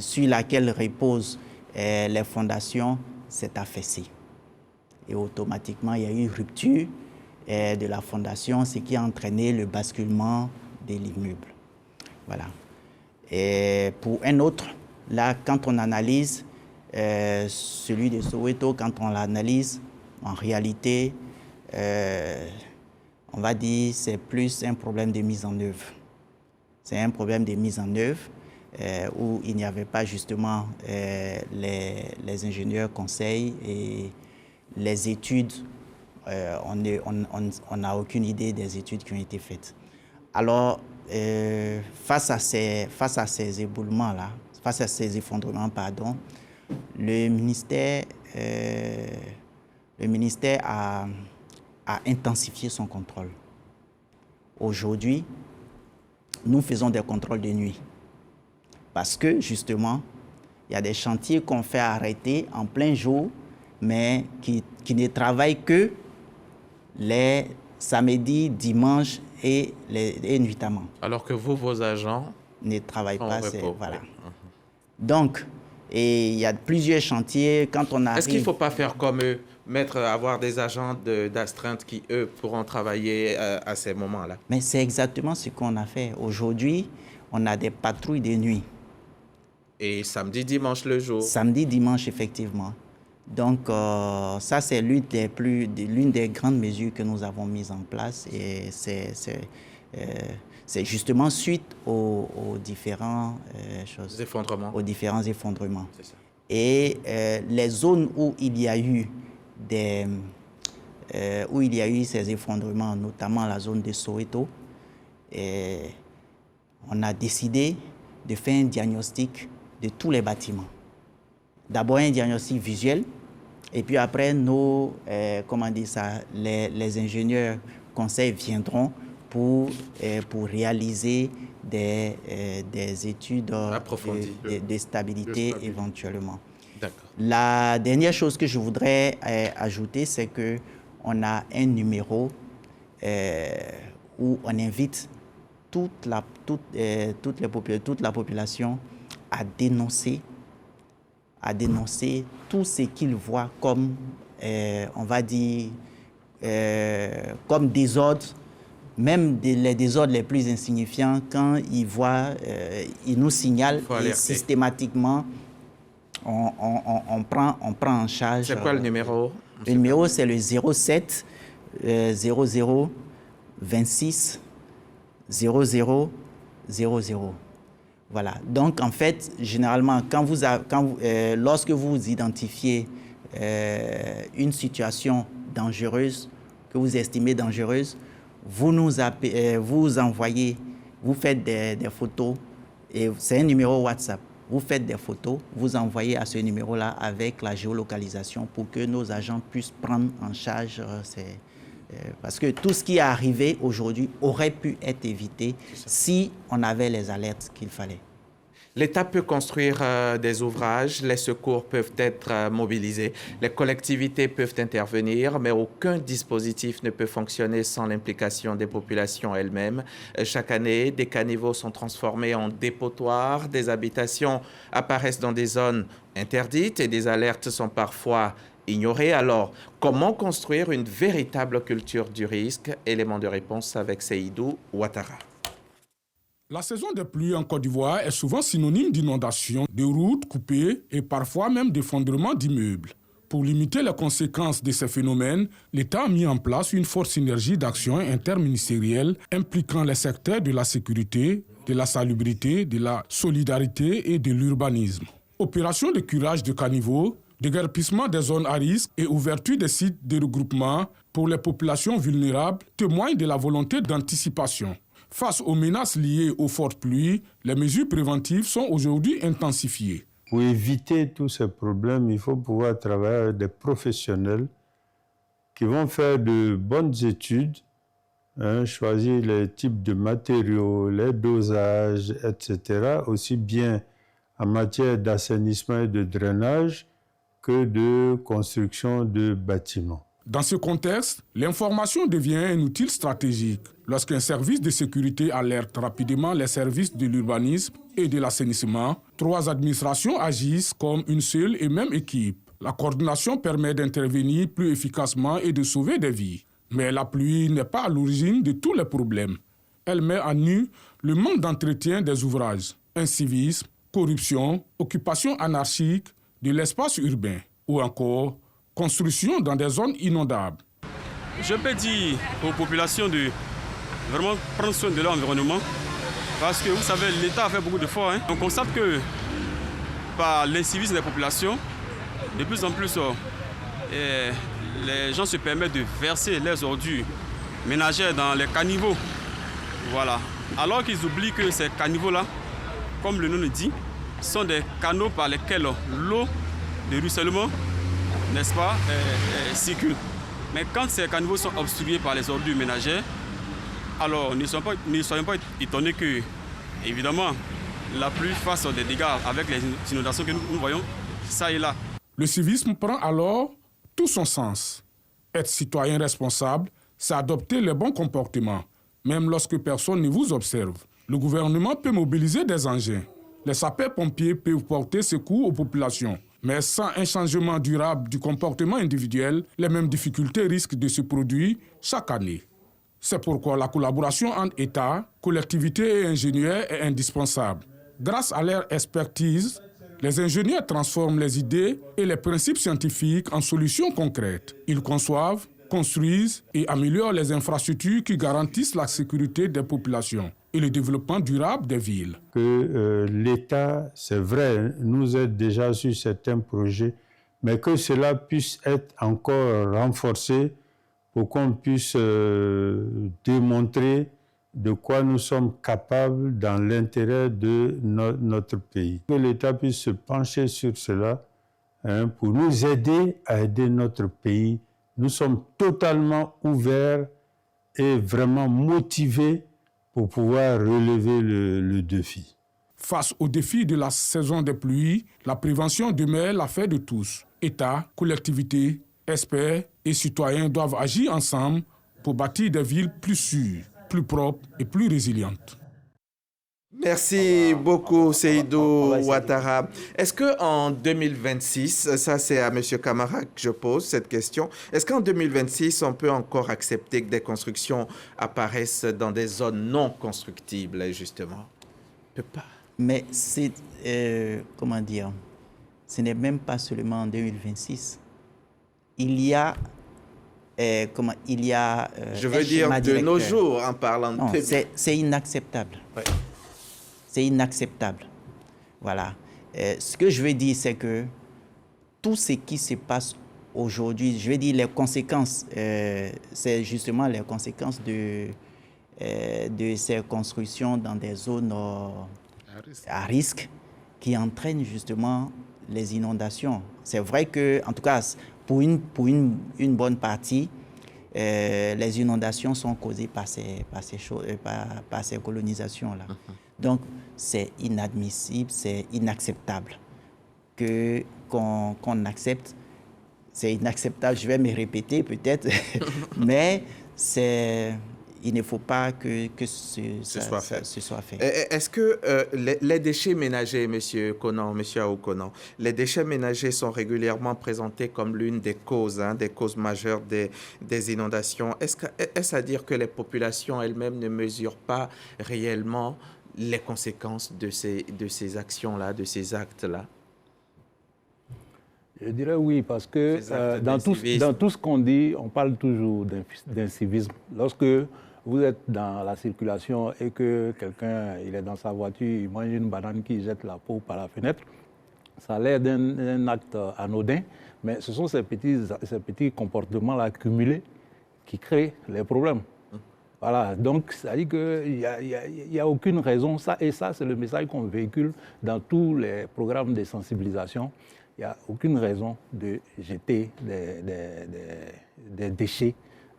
sur laquelle reposent les fondations s'est affaissée. Et automatiquement, il y a eu rupture de la fondation, ce qui a entraîné le basculement de l'immeuble. Voilà. Et pour un autre, là, quand on analyse celui de Soweto, quand on l'analyse, en réalité, on va dire c'est plus un problème de mise en œuvre. C'est un problème de mise en œuvre où il n'y avait pas justement les ingénieurs conseils et les études. On n'a aucune idée des études qui ont été faites. Alors, face à ces éboulements-là, face à ces effondrements, pardon, le ministère a intensifié son contrôle. Aujourd'hui, nous faisons des contrôles de nuit parce que, justement, il y a des chantiers qu'on fait arrêter en plein jour, mais qui ne travaillent que les samedis, dimanches et nuitamment. Alors que vous, vos agents ne travaillent pas. Voilà. Uh-huh. Donc, et il y a plusieurs chantiers. Quand on arrive... Est-ce qu'il ne faut pas faire comme eux, avoir des agents d'astreinte qui, eux, pourront travailler à ces moments-là? Mais c'est exactement ce qu'on a fait. Aujourd'hui, on a des patrouilles de nuit. Et samedi, dimanche, le jour? Samedi, dimanche, effectivement. Donc, ça, c'est l'une des grandes mesures que nous avons mises en place. Et c'est justement suite aux différents effondrements. C'est ça. Et les zones où il y a eu ces effondrements, notamment la zone de Soweto, on a décidé de faire un diagnostic de tous les bâtiments. D'abord un diagnostic visuel, et puis après, les ingénieurs conseils viendront pour réaliser des études de stabilité éventuellement. D'accord. La dernière chose que je voudrais ajouter, c'est qu'on a un numéro où on invite toute la population à dénoncer tout ce qu'ils voient comme, on va dire, comme désordre, même les désordres les plus insignifiants. Quand ils voient, ils nous signalent et systématiquement, on prend en charge. C'est quoi le numéro? Le numéro, c'est le 07 00 26 00 00. Voilà. Donc, en fait, généralement, lorsque vous identifiez une situation dangereuse, que vous estimez dangereuse, vous envoyez, vous faites des photos, et c'est un numéro WhatsApp. Vous faites des photos, vous envoyez à ce numéro-là avec la géolocalisation pour que nos agents puissent prendre en charge parce que tout ce qui est arrivé aujourd'hui aurait pu être évité si on avait les alertes qu'il fallait. L'État peut construire des ouvrages, les secours peuvent être mobilisés, les collectivités peuvent intervenir, mais aucun dispositif ne peut fonctionner sans l'implication des populations elles-mêmes. Chaque année, des caniveaux sont transformés en dépotoirs, des habitations apparaissent dans des zones interdites et des alertes sont parfois ignorées. Alors, comment construire une véritable culture du risque? Élément de réponse avec Seydou Ouattara. La saison des pluies en Côte d'Ivoire est souvent synonyme d'inondations, de routes coupées et parfois même d'effondrement d'immeubles. Pour limiter les conséquences de ces phénomènes, l'État a mis en place une forte synergie d'action interministérielle impliquant les secteurs de la sécurité, de la salubrité, de la solidarité et de l'urbanisme. Opérations de curage de caniveaux, déguerpissement des zones à risque et ouverture des sites de regroupement pour les populations vulnérables témoignent de la volonté d'anticipation. Face aux menaces liées aux fortes pluies, les mesures préventives sont aujourd'hui intensifiées. pour éviter tous ces problèmes, il faut pouvoir travailler avec des professionnels qui vont faire de bonnes études, choisir les types de matériaux, les dosages, etc., aussi bien en matière d'assainissement et de drainage que de construction de bâtiments. Dans ce contexte, l'information devient un outil stratégique. Lorsqu'un service de sécurité alerte rapidement les services de l'urbanisme et de l'assainissement, 3 administrations agissent comme une seule et même équipe. La coordination permet d'intervenir plus efficacement et de sauver des vies. Mais la pluie n'est pas à l'origine de tous les problèmes. Elle met à nu le manque d'entretien des ouvrages, incivisme, corruption, occupation anarchique de l'espace urbain ou encore construction dans des zones inondables. Je peux dire aux populations de vraiment prendre soin de leur environnement parce que vous savez, l'État a fait beaucoup d'efforts. On constate que par l'incivisme des populations, de plus en plus, les gens se permettent de verser les ordures ménagères dans les caniveaux. Voilà. Alors qu'ils oublient que ces caniveaux-là, comme le nom le dit, sont des canaux par lesquels l'eau de ruissellement, n'est-ce pas, circule. Mais quand ces caniveaux sont obstrués par les ordures ménagères, alors ne soyons pas étonnés que, évidemment, la pluie fasse des dégâts avec les inondations que nous voyons ça et là. Le civisme prend alors tout son sens. Être citoyen responsable, c'est adopter les bons comportements, même lorsque personne ne vous observe. Le gouvernement peut mobiliser des engins. Les sapeurs-pompiers peuvent porter secours aux populations. Mais sans un changement durable du comportement individuel, les mêmes difficultés risquent de se produire chaque année. C'est pourquoi la collaboration entre État, collectivités et ingénieurs est indispensable. Grâce à leur expertise, les ingénieurs transforment les idées et les principes scientifiques en solutions concrètes. Ils conçoivent, construisent et améliorent les infrastructures qui garantissent la sécurité des populations et le développement durable des villes. Que l'État, c'est vrai, nous aide déjà sur certains projets, mais que cela puisse être encore renforcé pour qu'on puisse démontrer de quoi nous sommes capables dans l'intérêt de notre pays. Que l'État puisse se pencher sur cela pour nous aider à aider notre pays. Nous sommes totalement ouverts et vraiment motivés pour pouvoir relever le défi. Face au défi de la saison des pluies, la prévention demeure l'affaire de tous. État, collectivités, experts et citoyens doivent agir ensemble pour bâtir des villes plus sûres, plus propres et plus résilientes. Merci beaucoup, Seydou Ouattara. Est-ce qu'en 2026, ça c'est à M. Camara que je pose cette question, est-ce qu'en 2026, on peut encore accepter que des constructions apparaissent dans des zones non constructibles, justement? On peut pas. Mais c'est, comment dire, ce n'est même pas seulement en 2026. Il y a, je veux dire de nos jours, en parlant non, de... c'est inacceptable. Ouais. C'est inacceptable. Voilà. Ce que je veux dire, c'est que tout ce qui se passe aujourd'hui, je veux dire les conséquences, c'est justement les conséquences de ces constructions dans des zones à risque qui entraînent justement les inondations. C'est vrai que, en tout cas, pour une bonne partie, les inondations sont causées par ces colonisations-là. Donc, c'est inadmissible, c'est inacceptable qu'on accepte. C'est inacceptable, je vais me répéter peut-être, mais il ne faut pas que ce soit fait. Est-ce que les déchets ménagers, M. Aoukonan, les déchets ménagers sont régulièrement présentés comme l'une des causes majeures des inondations? Est-ce à dire que les populations elles-mêmes ne mesurent pas réellement les conséquences de ces actions-là, de ces actes-là? Je dirais oui, parce que dans tout ce qu'on dit, on parle toujours d'incivisme. Lorsque vous êtes dans la circulation et que quelqu'un il est dans sa voiture, il mange une banane qui jette la peau par la fenêtre, ça a l'air d'un acte anodin, mais ce sont ces petits comportements-là accumulés qui créent les problèmes. Voilà, donc ça dit qu'il n'y a aucune raison, et ça c'est le message qu'on véhicule dans tous les programmes de sensibilisation. Il n'y a aucune raison de jeter des déchets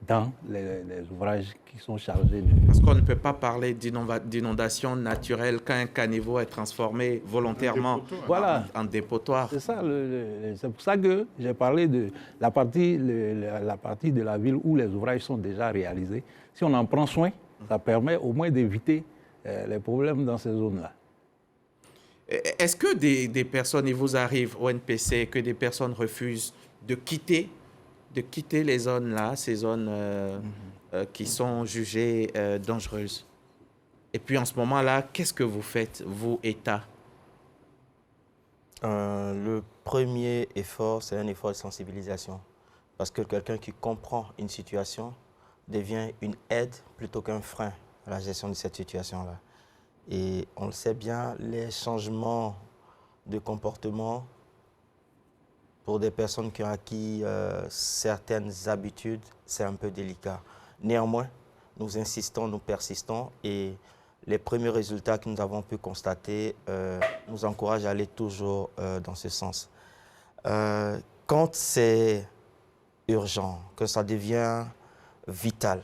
dans les ouvrages qui sont chargés de... Parce qu'on ne peut pas parler d'inondation naturelle quand un caniveau est transformé volontairement en dépotoir. C'est ça, c'est pour ça que j'ai parlé de la partie de la ville où les ouvrages sont déjà réalisés. Si on en prend soin, ça permet au moins d'éviter les problèmes dans ces zones-là. Est-ce que des personnes, il vous arrive au NPC, que des personnes refusent de quitter les zones-là, ces zones qui sont jugées dangereuses? Et puis en ce moment-là, qu'est-ce que vous faites, vous, État? Le premier effort, c'est un effort de sensibilisation. Parce que quelqu'un qui comprend une situation devient une aide plutôt qu'un frein à la gestion de cette situation-là. Et on le sait bien, les changements de comportement pour des personnes qui ont acquis certaines habitudes, c'est un peu délicat. Néanmoins, nous insistons, nous persistons et les premiers résultats que nous avons pu constater nous encouragent à aller toujours dans ce sens. Quand c'est urgent, que ça devient vital,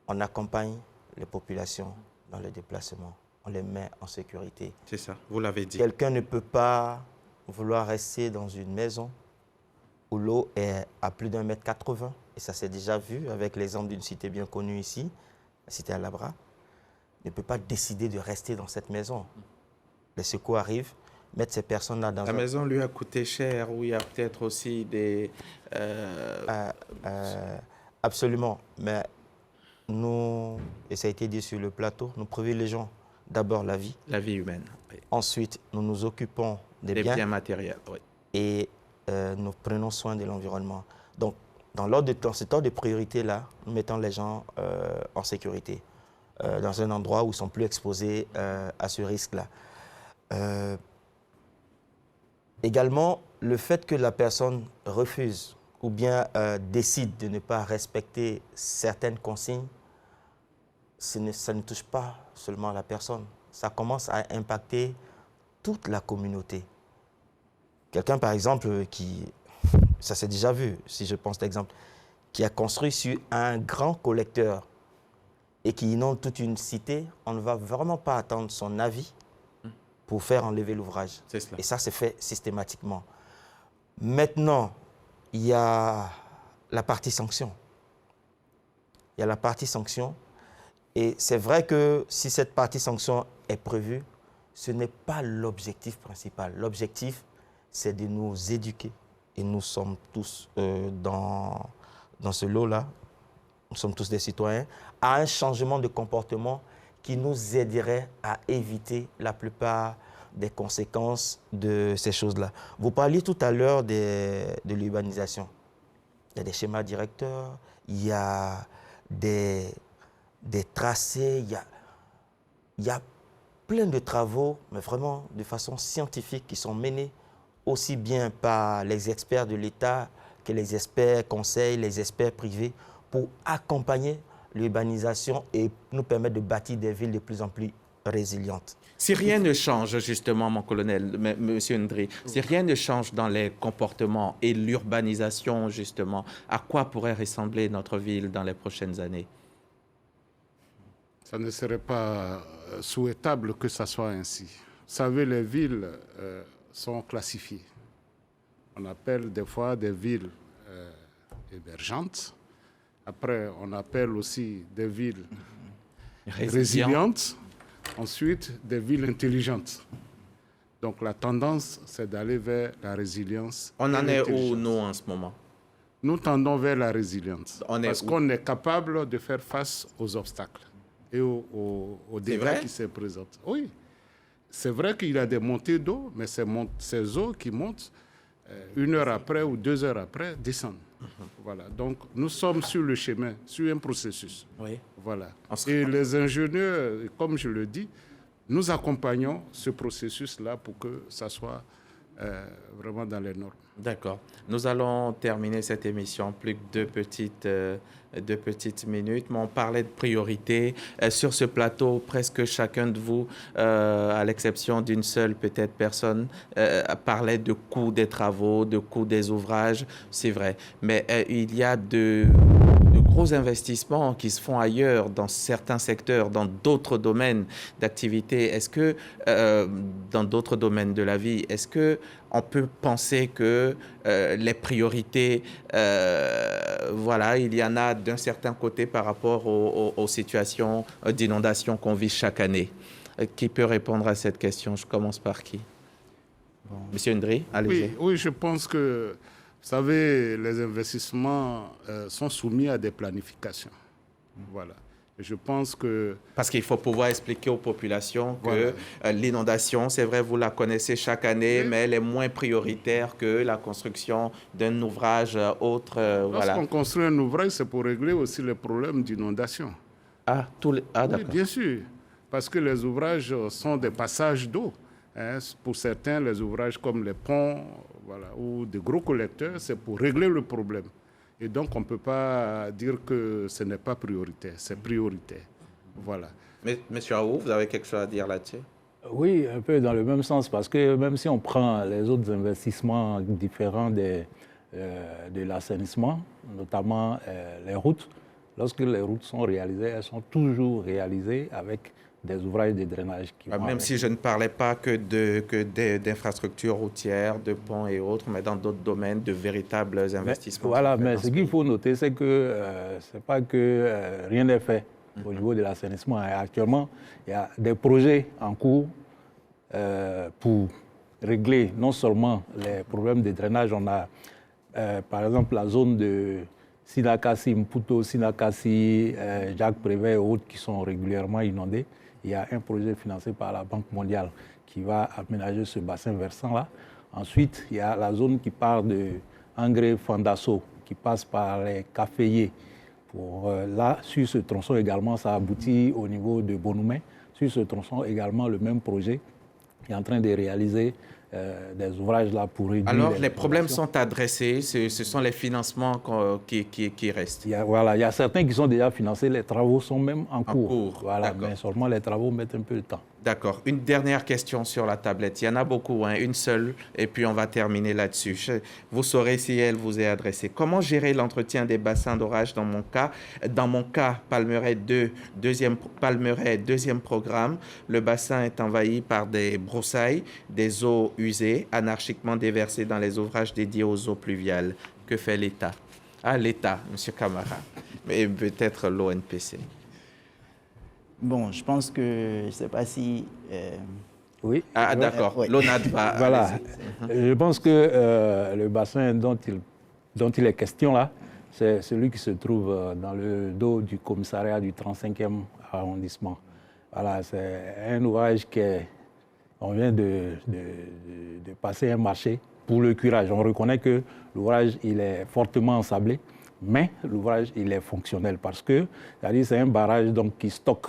on accompagne les populations dans le déplacement, on les met en sécurité. C'est ça, vous l'avez dit. Quelqu'un ne peut pas vouloir rester dans une maison où l'eau est à plus d'1,80 m, et ça s'est déjà vu avec l'exemple d'une cité bien connue ici, la cité Alabra, ne peut pas décider de rester dans cette maison. Les secours arrivent, mettent ces personnes-là dans... La maison lui a coûté cher, ou il y a peut-être aussi des... Absolument, mais nous, et ça a été dit sur le plateau, nous privilégions d'abord la vie. La vie humaine. Oui. Ensuite, nous nous occupons des biens matériels. Oui. Et nous prenons soin de l'environnement. Donc, dans cet ordre de priorité-là, nous mettons les gens en sécurité, dans un endroit où ils sont plus exposés à ce risque-là. Également, le fait que la personne refuse ou bien décide de ne pas respecter certaines consignes, ça ne touche pas seulement la personne. Ça commence à impacter toute la communauté. Quelqu'un, par exemple, ça s'est déjà vu, si je pense l'exemple, qui a construit sur un grand collecteur et qui inonde toute une cité, on ne va vraiment pas attendre son avis pour faire enlever l'ouvrage. Et ça, c'est fait systématiquement. Maintenant, il y a la partie sanction. Il y a la partie sanction. Et c'est vrai que si cette partie sanction est prévue, ce n'est pas l'objectif principal. L'objectif, c'est de nous éduquer. Et nous sommes tous dans ce lot-là, nous sommes tous des citoyens, à un changement de comportement qui nous aiderait à éviter la plupart des conséquences de ces choses-là. Vous parliez tout à l'heure de l'urbanisation. Il y a des schémas directeurs, il y a des tracés, il y a plein de travaux, mais vraiment de façon scientifique, qui sont menés aussi bien par les experts de l'État que les experts conseils, les experts privés, pour accompagner l'urbanisation et nous permettre de bâtir des villes de plus en plus résilientes. Si rien ne change, justement, mon colonel, monsieur Ndri, si rien ne change dans les comportements et l'urbanisation, justement, à quoi pourrait ressembler notre ville dans les prochaines années? Ça ne serait pas souhaitable que ça soit ainsi. Vous savez, les villes sont classifiées. On appelle des fois des villes hébergeantes. Après, on appelle aussi des villes résilientes. Ensuite, des villes intelligentes. Donc la tendance, c'est d'aller vers la résilience. On en est où, nous, en ce moment? Nous tendons vers la résilience. Parce qu'on est capable de faire face aux obstacles et aux dégâts qui se présentent. Oui, c'est vrai qu'il y a des montées d'eau, mais ces eaux qui montent, 1 heure après ou 2 heures après, descendent. Voilà. Donc, nous sommes sur le chemin, sur un processus. Oui. Voilà. Et les ingénieurs, comme je le dis, nous accompagnons ce processus-là pour que ça soit vraiment dans les normes. D'accord. Nous allons terminer cette émission. Plus que deux petites minutes. Mais on parlait de priorité. Sur ce plateau, presque chacun de vous, à l'exception d'une seule peut-être personne, parlait de coût des travaux, de coût des ouvrages. C'est vrai. Mais il y a de gros investissements qui se font ailleurs, dans certains secteurs, dans d'autres domaines d'activité. Est-ce que, dans d'autres domaines de la vie, est-ce que on peut penser que les priorités, voilà, il y en a d'un certain côté par rapport aux situations d'inondation qu'on vit chaque année? Qui peut répondre à cette question? Je commence par qui? Bon. Monsieur Ndri, allez-y. Oui, je pense que, vous savez, les investissements sont soumis à des planifications. Voilà. Et je pense que... Parce qu'il faut pouvoir expliquer aux populations que l'inondation, c'est vrai, vous la connaissez chaque année, mais elle est moins prioritaire que la construction d'un ouvrage autre. Lorsqu'on construit un ouvrage, c'est pour régler aussi les problèmes d'inondation. D'accord. Oui, bien sûr. Parce que les ouvrages sont des passages d'eau. Hein. Pour certains, les ouvrages comme les ponts ou des gros collecteurs, c'est pour régler le problème. Et donc, on ne peut pas dire que ce n'est pas prioritaire, c'est prioritaire. Voilà. Mais, Monsieur Aouf, vous avez quelque chose à dire là-dessus? Oui, un peu dans le même sens, parce que même si on prend les autres investissements différents de l'assainissement, notamment les routes, lorsque les routes sont réalisées, elles sont toujours réalisées avec des ouvrages de drainage. Même si je ne parlais pas que d'infrastructures routières, de ponts et autres, mais dans d'autres domaines, de véritables investissements. Voilà, mais ce qu'il faut noter, c'est que ce n'est pas que rien n'est fait au niveau de l'assainissement. Actuellement, il y a des projets en cours pour régler non seulement les problèmes de drainage. On a, par exemple, la zone de Sinakasi, Mputo, Sinakasi, Jacques Prévert et autres qui sont régulièrement inondés. Il y a un projet financé par la Banque mondiale qui va aménager ce bassin versant-là. Ensuite, il y a la zone qui part de Angré-Fandasso, qui passe par les caféiers. Là, sur ce tronçon également, ça aboutit au niveau de Bonoumé. Sur ce tronçon également, le même projet est en train de réaliser des ouvrages là pour réduire. Alors, les problèmes sont adressés, ce sont les financements qui restent. Il y a certains qui sont déjà financés, les travaux sont même en cours. Voilà, mais seulement les travaux mettent un peu de temps. D'accord. Une dernière question sur la tablette. Il y en a beaucoup, une seule, et puis on va terminer là-dessus. Vous saurez si elle vous est adressée. Comment gérer l'entretien des bassins d'orage dans mon cas? Dans mon cas, Palmeraie 2, deuxième programme, le bassin est envahi par des broussailles, des eaux usées, anarchiquement déversées dans les ouvrages dédiés aux eaux pluviales. Que fait l'État? L'État, M. Camara, mais peut-être l'ONPC. Bon, je pense que, je ne sais pas si... Oui. D'accord. L'ONAD va... Voilà. Je pense que le bassin dont il est question là, c'est celui qui se trouve dans le dos du commissariat du 35e arrondissement. Voilà, c'est un ouvrage on vient de passer un marché pour le curage. On reconnaît que l'ouvrage, il est fortement ensablé, mais l'ouvrage, il est fonctionnel parce que c'est un barrage donc, qui stocke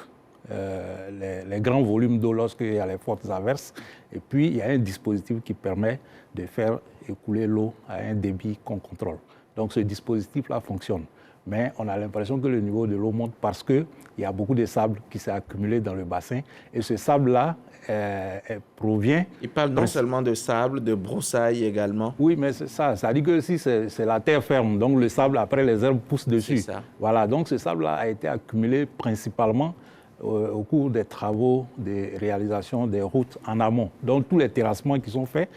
les grands volumes d'eau lorsqu'il y a les fortes averses. Et puis, il y a un dispositif qui permet de faire écouler l'eau à un débit qu'on contrôle. Donc, ce dispositif-là fonctionne. Mais on a l'impression que le niveau de l'eau monte parce qu'il y a beaucoup de sable qui s'est accumulé dans le bassin. Et ce sable-là provient... Il parle non seulement de sable, de broussailles également. Oui, mais c'est ça. Ça dit que si c'est la terre ferme, donc le sable, après, les herbes poussent dessus. C'est ça. Voilà, donc ce sable-là a été accumulé principalement au cours des travaux de réalisation des routes en amont. Donc tous les terrassements qui sont faits,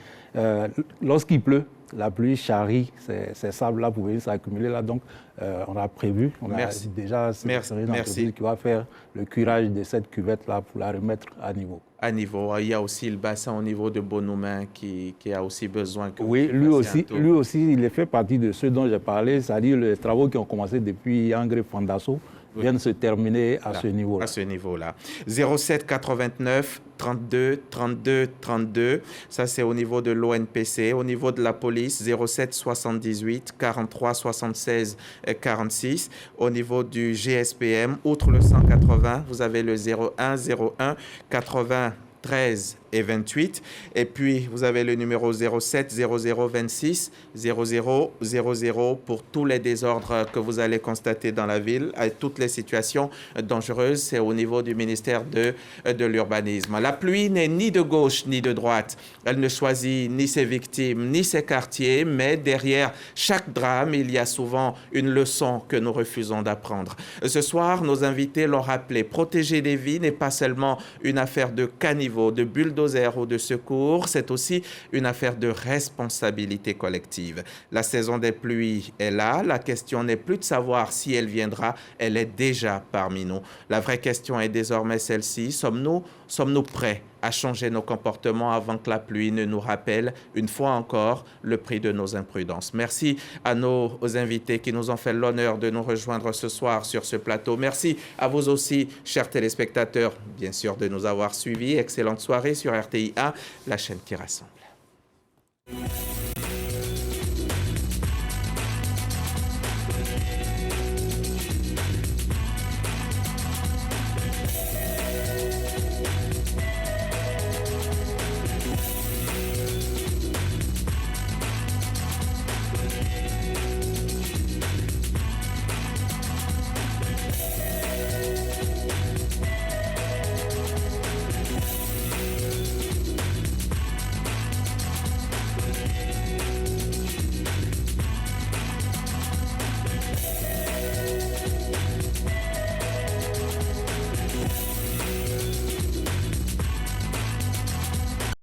lorsqu'il pleut, la pluie charrie ces sables-là pour venir s'accumuler là. Donc, on a prévu, on a déjà une entreprise qui va faire le curage de cette cuvette-là pour la remettre à niveau. À niveau. Il y a aussi le bassin au niveau de Bonoumé qui a aussi besoin que... Oui, lui aussi, il fait partie de ceux dont j'ai parlé, c'est-à-dire les travaux qui ont commencé depuis Angré-Fandasso viennent se terminer à ce niveau-là. À ce niveau-là. 07 89 32 32 32, ça c'est au niveau de l'ONPC. Au niveau de la police, 07 78 43 76 46. Au niveau du GSPM, outre le 180, vous avez le 01 01 93 et 28. Et puis, vous avez le numéro 07 00 26 00 00 pour tous les désordres que vous allez constater dans la ville, toutes les situations dangereuses. C'est au niveau du ministère de l'Urbanisme. La pluie n'est ni de gauche ni de droite. Elle ne choisit ni ses victimes ni ses quartiers, mais derrière chaque drame, il y a souvent une leçon que nous refusons d'apprendre. Ce soir, nos invités l'ont rappelé, protéger des vies n'est pas seulement une affaire de caniveau, de bulldozer ou de secours, c'est aussi une affaire de responsabilité collective. La saison des pluies est là, la question n'est plus de savoir si elle viendra, elle est déjà parmi nous. La vraie question est désormais celle-ci, sommes-nous prêts à changer nos comportements avant que la pluie ne nous rappelle, une fois encore, le prix de nos imprudences. Merci à nos invités qui nous ont fait l'honneur de nous rejoindre ce soir sur ce plateau. Merci à vous aussi, chers téléspectateurs, bien sûr, de nous avoir suivis. Excellente soirée sur RTI 1, la chaîne qui rassemble.